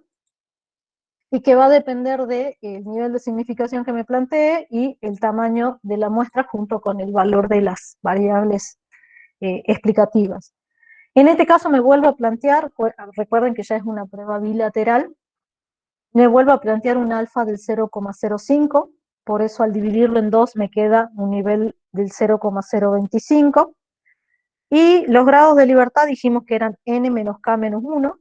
y que va a depender del nivel de significación que me plantee y el tamaño de la muestra junto con el valor de las variables explicativas. En este caso me vuelvo a plantear, recuerden que ya es una prueba bilateral, me vuelvo a plantear un alfa del 0,05, por eso al dividirlo en 2 me queda un nivel del 0,025, y los grados de libertad dijimos que eran n menos k menos 1,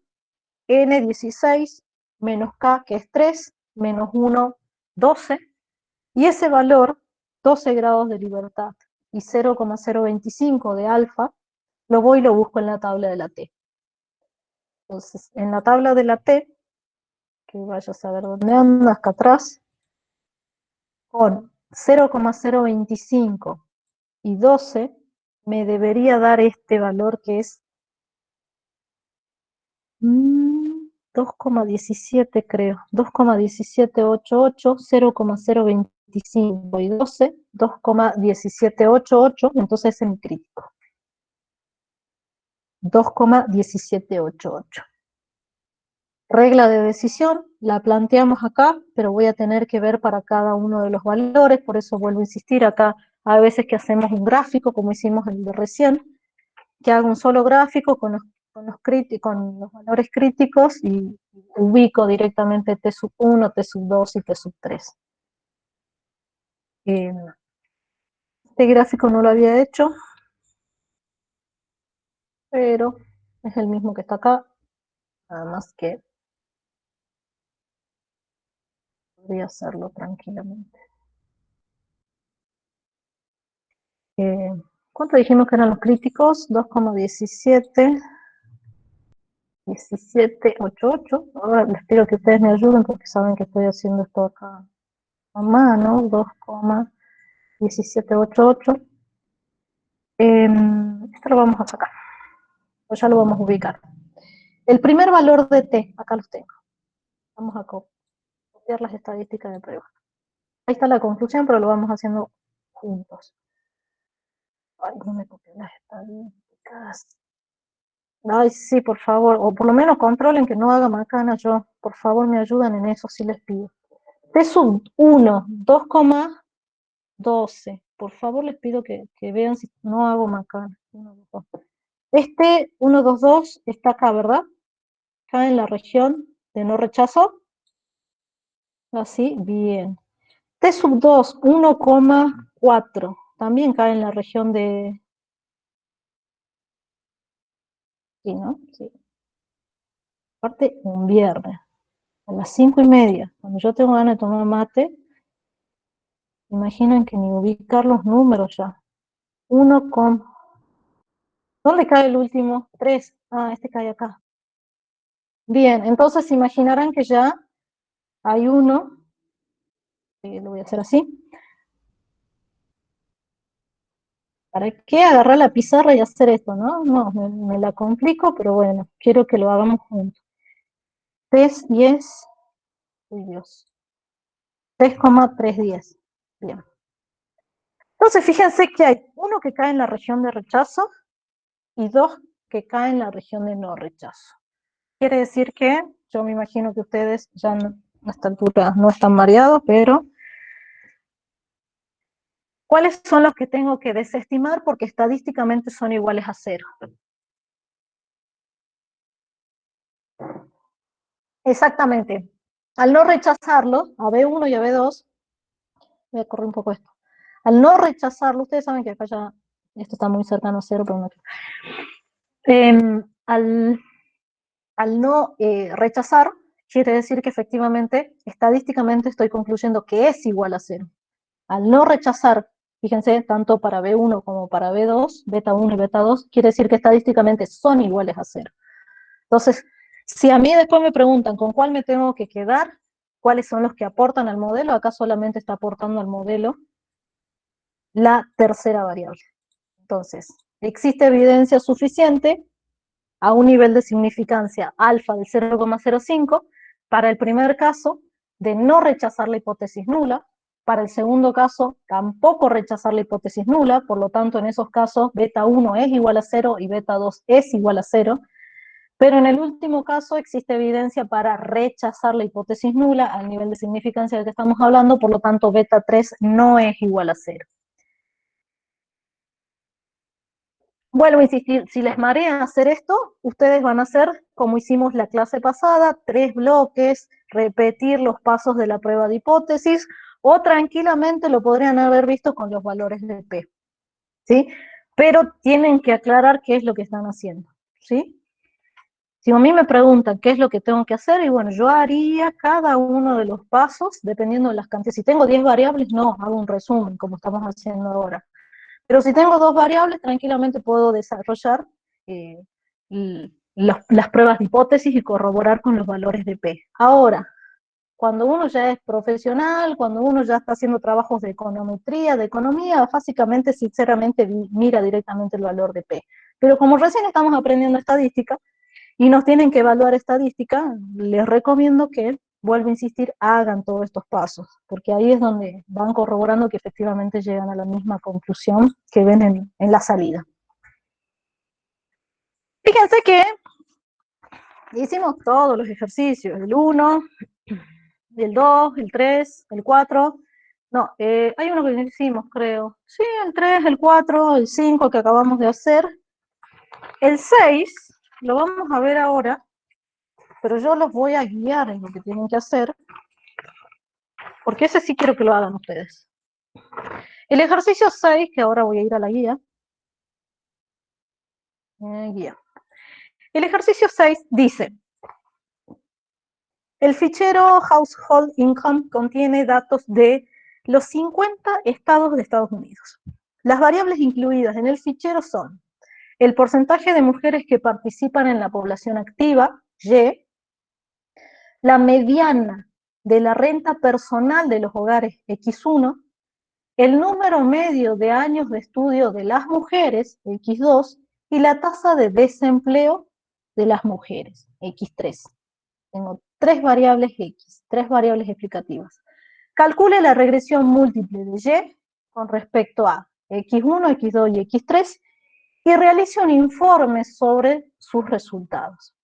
n 16, menos k que es 3, menos 1, 12, y ese valor, 12 grados de libertad y 0,025 de alfa, lo voy y lo busco en la tabla de la T. Entonces, en la tabla de la T, que vaya a saber dónde anda, acá atrás, con 0,025 y 12, me debería dar este valor que es 2,17 creo, 2,1788, 0,025 y 12, 2,1788, entonces es mi crítico. 2,1788. Regla de decisión, la planteamos acá, pero voy a tener que ver para cada uno de los valores, por eso vuelvo a insistir, acá a veces que hacemos un gráfico, como hicimos el de recién, que hago un solo gráfico con los valores críticos y ubico directamente T sub 1, T sub 2 y T sub 3. Este gráfico no lo había hecho, pero es el mismo que está acá, nada más que podría hacerlo tranquilamente. ¿Cuánto dijimos que eran los críticos? 2,17, 1788. Ahora les pido que ustedes me ayuden porque saben que estoy haciendo esto acá a mano. 2,1788. Esto lo vamos a sacar, o ya lo vamos a ubicar. El primer valor de T, acá los tengo. Vamos a copiar las estadísticas de prueba. Ahí está la conclusión, pero lo vamos haciendo juntos. Ay, no me copié las estadísticas. Ay, sí, por favor, o por lo menos controlen que no haga macana yo. Por favor, me ayudan en eso, sí les pido. T sub 1, 2,12. Por favor, les pido que vean si no hago macana. Este 1,22 está acá, ¿verdad? Acá en la región de no rechazo. Así, bien. T sub 2, 1,4. También cae en la región de... Sí, ¿no? Sí. Aparte, un viernes, a las 5:30, cuando yo tengo ganas de tomar mate, imaginan que ni ubicar los números ya. 1 con... ¿Dónde cae el último? 3. Ah, este cae acá. Bien, entonces imaginarán que ya hay uno lo voy a hacer así. ¿Para qué agarrar la pizarra y hacer esto, no? No, me la complico, pero bueno, quiero que lo hagamos juntos. 310, uy Dios, 3,310. Bien. Entonces, fíjense que hay uno que cae en la región de rechazo y dos que caen en la región de no rechazo. Quiere decir que, yo me imagino que ustedes ya a esta altura no están mareados, pero ¿cuáles son los que tengo que desestimar porque estadísticamente son iguales a 0? Exactamente. Al no rechazarlo, a B1 y a B2, voy a correr un poco esto. Al no rechazarlo, ustedes saben que acá ya esto está muy cercano a 0, pero no. Al no rechazar, quiere decir que efectivamente, estadísticamente estoy concluyendo que es igual a 0. Al no rechazar, fíjense, tanto para B1 como para B2, beta 1 y beta 2, quiere decir que estadísticamente son iguales a 0. Entonces, si a mí después me preguntan con cuál me tengo que quedar, cuáles son los que aportan al modelo, acá solamente está aportando al modelo la tercera variable. Entonces, existe evidencia suficiente a un nivel de significancia alfa de 0,05 para el primer caso de no rechazar la hipótesis nula, para el segundo caso tampoco rechazar la hipótesis nula, por lo tanto en esos casos beta 1 es igual a 0 y beta 2 es igual a 0, pero en el último caso existe evidencia para rechazar la hipótesis nula al nivel de significancia del que estamos hablando, por lo tanto beta 3 no es igual a 0. Vuelvo a insistir, si les marea hacer esto, ustedes van a hacer, como hicimos la clase pasada, 3 bloques, repetir los pasos de la prueba de hipótesis, o tranquilamente lo podrían haber visto con los valores de P, ¿sí? Pero tienen que aclarar qué es lo que están haciendo, ¿sí? Si a mí me preguntan qué es lo que tengo que hacer, y bueno, yo haría cada uno de los pasos, dependiendo de las cantidades. Si tengo 10 variables, no, hago un resumen, como estamos haciendo ahora. Pero si tengo 2 variables, tranquilamente puedo desarrollar las pruebas de hipótesis y corroborar con los valores de P. Ahora, cuando uno ya es profesional, cuando uno ya está haciendo trabajos de econometría, de economía, básicamente, sinceramente, mira directamente el valor de P. Pero como recién estamos aprendiendo estadística, y nos tienen que evaluar estadística, les recomiendo que, vuelvo a insistir, hagan todos estos pasos, porque ahí es donde van corroborando que efectivamente llegan a la misma conclusión que ven en la salida. Fíjense que hicimos todos los ejercicios, el 1, el 2, el 3, el 4, no, hay uno que no hicimos, creo, sí, el 3, el 4, el 5 que acabamos de hacer, el 6, lo vamos a ver ahora, pero yo los voy a guiar en lo que tienen que hacer, porque ese sí quiero que lo hagan ustedes. El ejercicio 6, que ahora voy a ir a la guía. Guía. El ejercicio 6 dice, el fichero Household Income contiene datos de los 50 estados de Estados Unidos. Las variables incluidas en el fichero son el porcentaje de mujeres que participan en la población activa, Y, la mediana de la renta personal de los hogares, X1, el número medio de años de estudio de las mujeres, X2, y la tasa de desempleo de las mujeres, X3. Tengo 3 variables X, 3 variables explicativas. Calcule la regresión múltiple de Y con respecto a X1, X2 y X3 y realice un informe sobre sus resultados.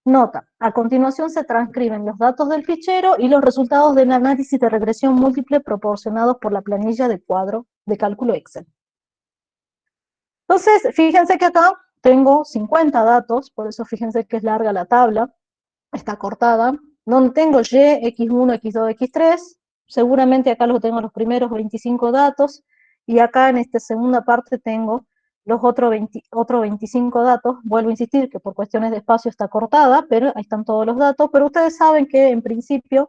Nota, a continuación se transcriben los datos del fichero y los resultados del análisis de regresión múltiple proporcionados por la planilla de cuadro de cálculo Excel. Entonces, fíjense que acá tengo 50 datos, por eso fíjense que es larga la tabla, está cortada, donde tengo Y, X1, X2, X3, seguramente acá los tengo los primeros 25 datos, y acá en esta segunda parte tengo los otros 25 datos. Vuelvo a insistir que por cuestiones de espacio está cortada, pero ahí están todos los datos, pero ustedes saben que en principio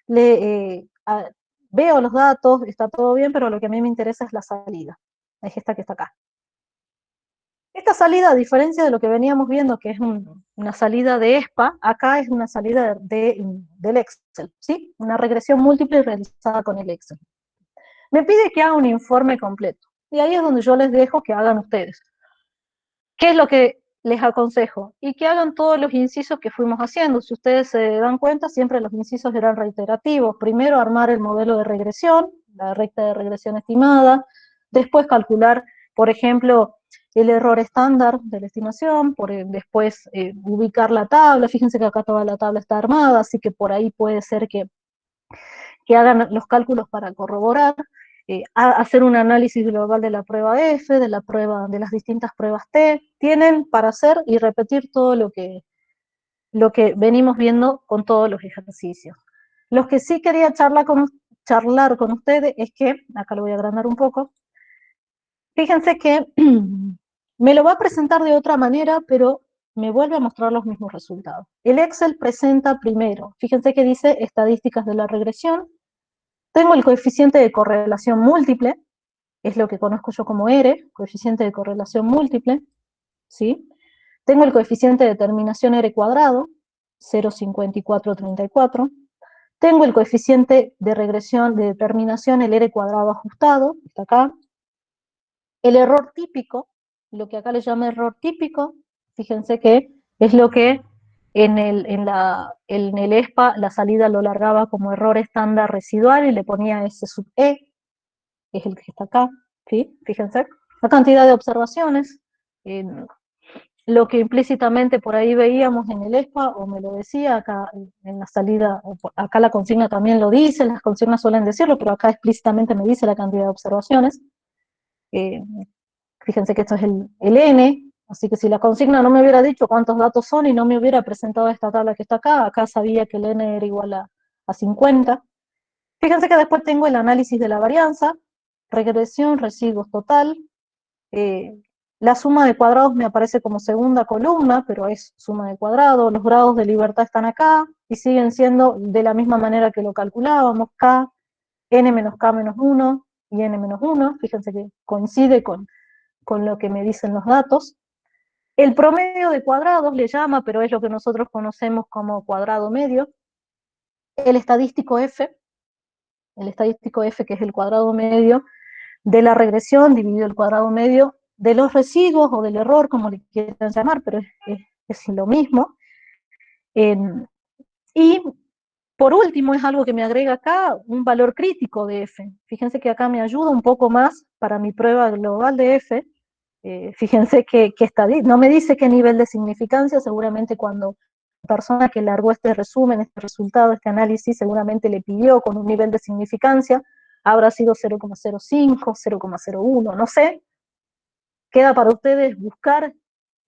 veo los datos, está todo bien, pero lo que a mí me interesa es la salida, es esta que está acá. Esta salida, a diferencia de lo que veníamos viendo, que es una salida de ESPA, acá es una salida del Excel, ¿sí? Una regresión múltiple realizada con el Excel. Me pide que haga un informe completo, y ahí es donde yo les dejo que hagan ustedes. ¿Qué es lo que les aconsejo? Y que hagan todos los incisos que fuimos haciendo. Si ustedes se dan cuenta, siempre los incisos eran reiterativos. Primero armar el modelo de regresión, la recta de regresión estimada, después calcular, por ejemplo, el error estándar de la estimación, después ubicar la tabla. Fíjense que acá toda la tabla está armada, así que por ahí puede ser que hagan los cálculos para corroborar, hacer un análisis global de la prueba F, de las distintas pruebas T. Tienen para hacer y repetir todo lo que venimos viendo con todos los ejercicios. Los que sí quería charlar con ustedes es que, acá lo voy a agrandar un poco, fíjense que me lo va a presentar de otra manera, pero me vuelve a mostrar los mismos resultados. El Excel presenta primero, fíjense que dice estadísticas de la regresión. Tengo el coeficiente de correlación múltiple, es lo que conozco yo como R, coeficiente de correlación múltiple, ¿sí? Tengo el coeficiente de determinación R cuadrado, 0,5434. Tengo el coeficiente de regresión de determinación, el R cuadrado ajustado, está acá. El error típico, lo que acá le llama error típico, fíjense que es lo que en el ESPA la salida lo largaba como error estándar residual y le ponía S sub E, que es el que está acá, ¿sí? Fíjense, la cantidad de observaciones, lo que implícitamente por ahí veíamos en el ESPA, o me lo decía acá en la salida, acá la consigna también lo dice, las consignas suelen decirlo, pero acá explícitamente me dice la cantidad de observaciones. Fíjense que esto es el N, así que si la consigna no me hubiera dicho cuántos datos son y no me hubiera presentado esta tabla que está acá, acá sabía que el N era igual a 50. Fíjense que después tengo el análisis de la varianza, regresión, residuos total. La suma de cuadrados me aparece como segunda columna, pero es suma de cuadrados. Los grados de libertad están acá y siguen siendo de la misma manera que lo calculábamos, K, N menos K menos 1 y N menos 1. Fíjense que coincide con lo que me dicen los datos. El promedio de cuadrados le llama, pero es lo que nosotros conocemos como cuadrado medio. El estadístico F, que es el cuadrado medio de la regresión dividido el cuadrado medio de los residuos o del error, como le quieran llamar, pero es lo mismo. Y por último, es algo que me agrega acá, un valor crítico de F. Fíjense que acá me ayuda un poco más para mi prueba global de F. Fíjense que no me dice qué nivel de significancia, seguramente cuando la persona que largó este resumen, este resultado, este análisis, seguramente le pidió con un nivel de significancia, habrá sido 0,05, 0,01, no sé. Queda para ustedes buscar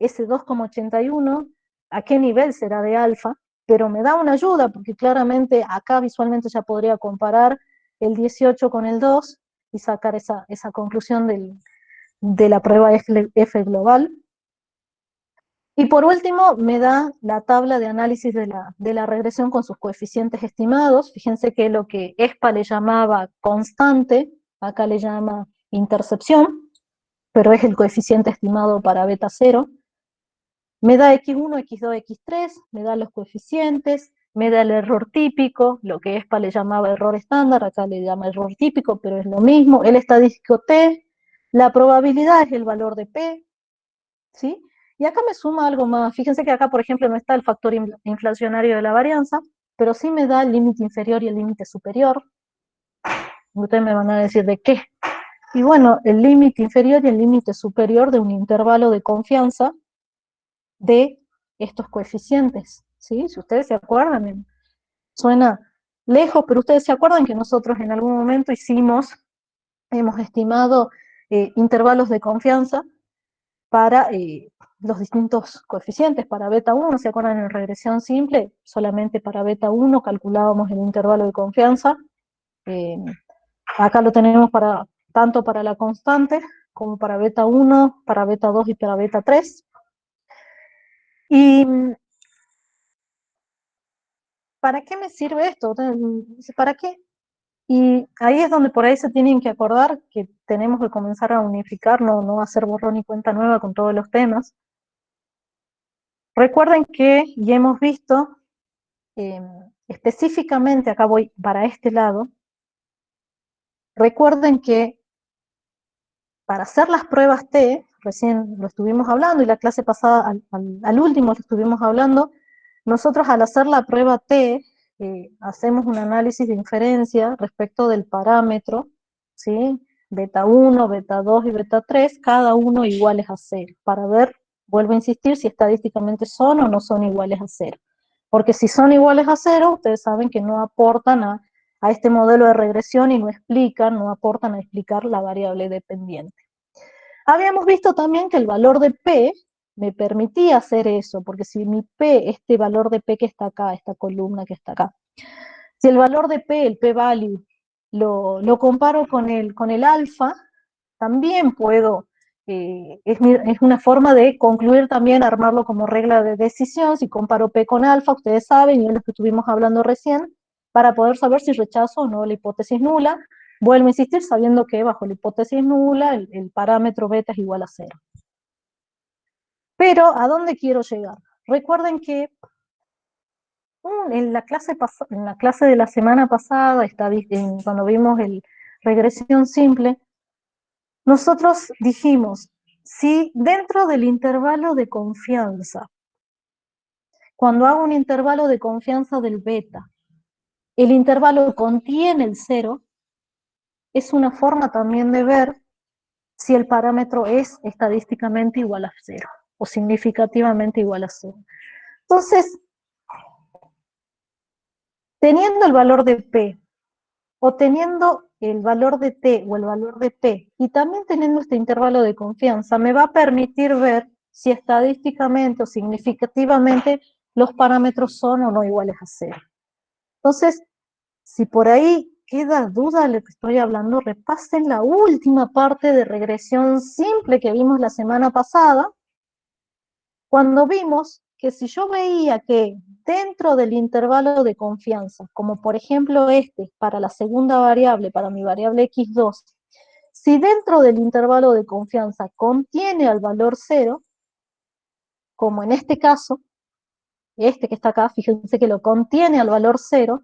ese 2,81, a qué nivel será de alfa, pero me da una ayuda, porque claramente acá visualmente ya podría comparar el 18 con el 2 y sacar esa conclusión de la prueba F global. Y por último, me da la tabla de análisis de la regresión con sus coeficientes estimados. Fíjense que lo que ESPA le llamaba constante, acá le llama intercepción, pero es el coeficiente estimado para beta 0. Me da x1, x2, x3, me da los coeficientes, me da el error típico, lo que ESPA le llamaba error estándar, acá le llama error típico, pero es lo mismo, el estadístico T, la probabilidad es el valor de P, ¿sí? Y acá me suma algo más. Fíjense que acá, por ejemplo, no está el factor inflacionario de la varianza, pero sí me da el límite inferior y el límite superior. Ustedes me van a decir de qué. Y bueno, el límite inferior y el límite superior de un intervalo de confianza de estos coeficientes, ¿sí? Si ustedes se acuerdan, suena lejos, pero ustedes se acuerdan que nosotros en algún momento hemos estimado intervalos de confianza para los distintos coeficientes, para beta 1, ¿se acuerdan en regresión simple? Solamente para beta 1 calculábamos el intervalo de confianza, acá lo tenemos tanto para la constante, como para beta 1, para beta 2 y para beta 3. Y ¿para qué me sirve esto? ¿Para qué? Y ahí es donde por ahí se tienen que acordar que tenemos que comenzar a unificar, no hacer borrón y cuenta nueva con todos los temas. Recuerden que ya hemos visto, específicamente, acá voy para este lado, recuerden que para hacer las pruebas T, recién lo estuvimos hablando, y la clase pasada, al último lo estuvimos hablando, nosotros al hacer la prueba T, hacemos un análisis de inferencia respecto del parámetro, ¿sí? Beta 1, beta 2 y beta 3, cada uno iguales a 0, para ver, vuelvo a insistir, si estadísticamente son o no son iguales a 0. Porque si son iguales a 0, ustedes saben que no aportan a este modelo de regresión y no explican, no aportan a explicar la variable dependiente. Habíamos visto también que el valor de P me permitía hacer eso, porque si mi P, este valor de P que está acá, esta columna que está acá, si el valor de P, el P-value, lo comparo con el alfa, también puedo, es una forma de concluir también, armarlo como regla de decisión. Si comparo P con alfa, ustedes saben, y es lo que estuvimos hablando recién, para poder saber si rechazo o no la hipótesis nula. Vuelvo a insistir, sabiendo que bajo la hipótesis nula, el parámetro beta es igual a 0. Pero, ¿a dónde quiero llegar? Recuerden que en la clase de la semana pasada, cuando vimos el regresión simple, nosotros dijimos, si dentro del intervalo de confianza, cuando hago un intervalo de confianza del beta, el intervalo contiene el 0, es una forma también de ver si el parámetro es estadísticamente igual a 0 o significativamente igual a 0. Entonces, teniendo el valor de P, o teniendo el valor de T o el valor de P, y también teniendo este intervalo de confianza, me va a permitir ver si estadísticamente o significativamente los parámetros son o no iguales a 0. Entonces, si por ahí queda duda de lo que estoy hablando, repasen la última parte de regresión simple que vimos la semana pasada, cuando vimos que si yo veía que dentro del intervalo de confianza, como por ejemplo para la segunda variable, para mi variable x2, si dentro del intervalo de confianza contiene al valor 0, como en este caso, este que está acá, fíjense que lo contiene al valor 0,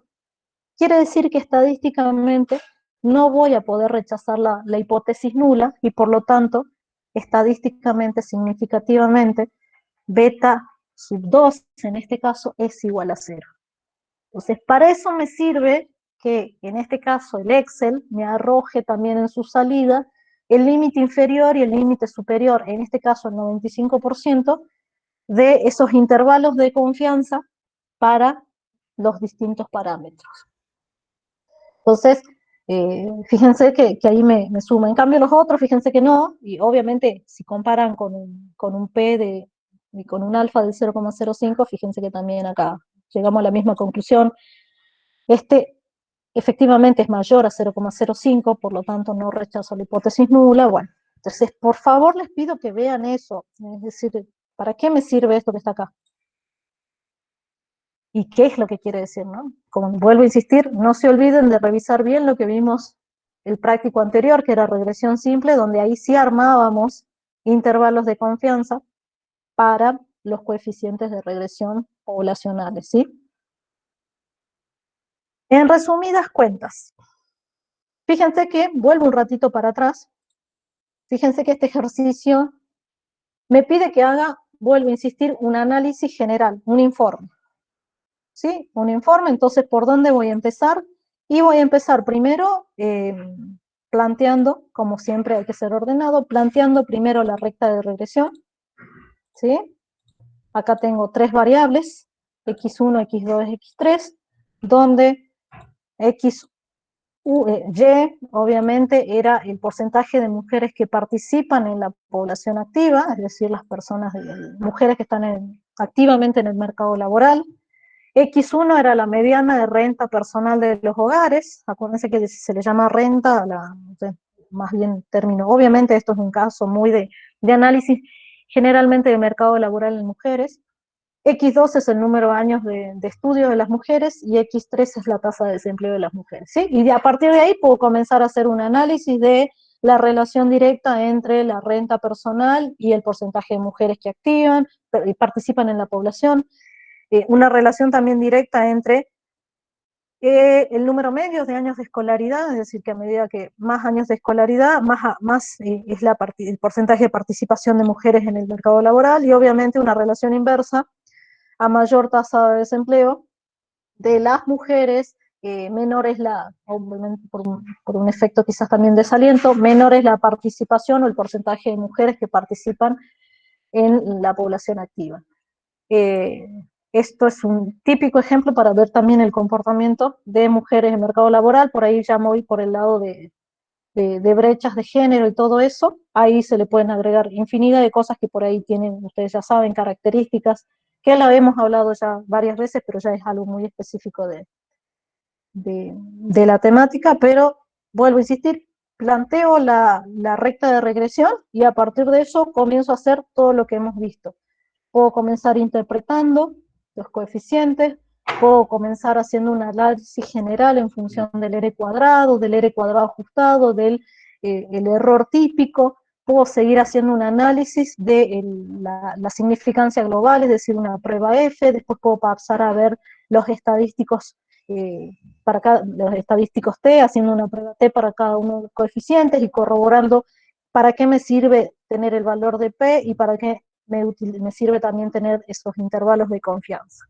quiere decir que estadísticamente no voy a poder rechazar la hipótesis nula, y por lo tanto, estadísticamente, significativamente, beta sub 2, en este caso, es igual a 0. Entonces, para eso me sirve que, en este caso, el Excel me arroje también en su salida el límite inferior y el límite superior, en este caso el 95%, de esos intervalos de confianza para los distintos parámetros. Entonces, fíjense que ahí me suma. En cambio los otros, fíjense que no, y obviamente si comparan con un P y con un alfa del 0,05, fíjense que también acá llegamos a la misma conclusión. Este efectivamente es mayor a 0,05, por lo tanto no rechazo la hipótesis nula. Bueno, entonces por favor les pido que vean eso, es decir, ¿para qué me sirve esto que está acá? ¿Y qué es lo que quiere decir, no? Como vuelvo a insistir, no se olviden de revisar bien lo que vimos el práctico anterior, que era regresión simple, donde ahí sí armábamos intervalos de confianza para los coeficientes de regresión poblacionales, ¿sí? En resumidas cuentas, fíjense que, vuelvo un ratito para atrás, fíjense que este ejercicio me pide que haga, vuelvo a insistir, un análisis general, un informe. ¿Sí? Un informe. Entonces, ¿por dónde voy a empezar? Y voy a empezar primero planteando, como siempre hay que ser ordenado, planteando primero la recta de regresión, ¿sí? Acá tengo tres variables, x1, x2, x3, donde y, obviamente, era el porcentaje de mujeres que participan en la población activa, es decir, las personas, mujeres que están activamente en el mercado laboral. X1 era la mediana de renta personal de los hogares. Acuérdense que se le llama renta, más bien término, obviamente esto es un caso muy de análisis generalmente de mercado laboral en mujeres. X2 es el número de años de estudio de las mujeres y X3 es la tasa de desempleo de las mujeres, ¿sí? Y a partir de ahí puedo comenzar a hacer un análisis de la relación directa entre la renta personal y el porcentaje de mujeres que activan y participan en la población, una relación también directa entre el número medio de años de escolaridad, es decir, que a medida que más años de escolaridad, más es el porcentaje de participación de mujeres en el mercado laboral, y obviamente una relación inversa: a mayor tasa de desempleo de las mujeres, menor es obviamente por un efecto quizás también desaliento, menor es la participación o el porcentaje de mujeres que participan en la población activa. Eh, Esto es un típico ejemplo para ver también el comportamiento de mujeres en el mercado laboral. Por ahí ya me voy por el lado de brechas de género y todo eso. Ahí se le pueden agregar infinidad de cosas que por ahí tienen, ustedes ya saben, características que la hemos hablado ya varias veces, pero ya es algo muy específico de la temática. Pero vuelvo a insistir, planteo la recta de regresión y a partir de eso comienzo a hacer todo lo que hemos visto. Puedo comenzar interpretando los coeficientes, puedo comenzar haciendo un análisis general en función del del R cuadrado ajustado, del el error típico, puedo seguir haciendo un análisis de la significancia global, es decir, una prueba F, después puedo pasar a ver los estadísticos, eh, los estadísticos T, haciendo una prueba T para cada uno de los coeficientes y corroborando para qué me sirve tener el valor de P y para qué me sirve también tener esos intervalos de confianza.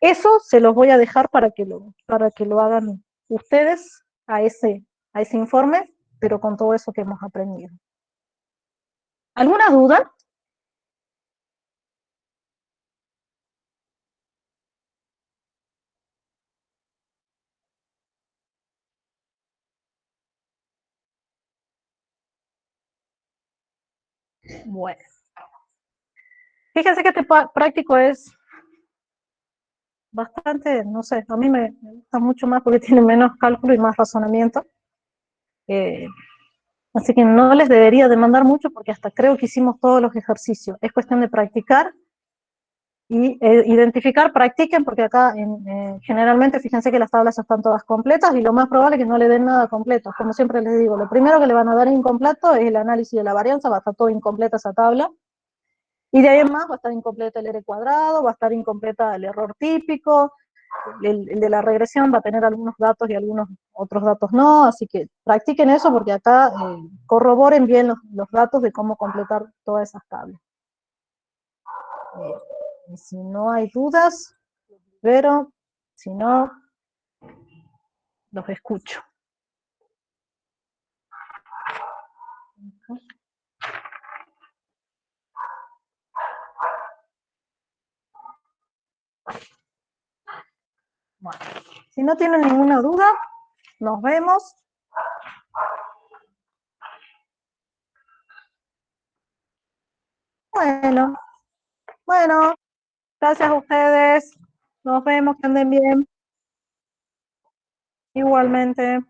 Eso se los voy a dejar para que lo hagan ustedes a ese informe, pero con todo eso que hemos aprendido. ¿Alguna duda? Bueno, fíjense que este práctico es bastante, no sé, a mí me gusta mucho más porque tiene menos cálculo y más razonamiento. Así que no les debería demandar mucho porque hasta creo que hicimos todos los ejercicios. Es cuestión de practicar y identificar, practiquen, porque acá generalmente fíjense que las tablas están todas completas y lo más probable es que no le den nada completo. Como siempre les digo, lo primero que le van a dar incompleto es el análisis de la varianza, va a estar todo incompleta esa tabla. Y de ahí en más va a estar incompleta el R cuadrado, va a estar incompleta el error típico, el de la regresión va a tener algunos datos y algunos otros datos no, así que practiquen eso porque acá corroboren bien los datos de cómo completar todas esas tablas. Y si no hay dudas, pero si no, los escucho. Bueno, si no tienen ninguna duda, nos vemos. Bueno, bueno, gracias a ustedes. Nos vemos, que anden bien. Igualmente.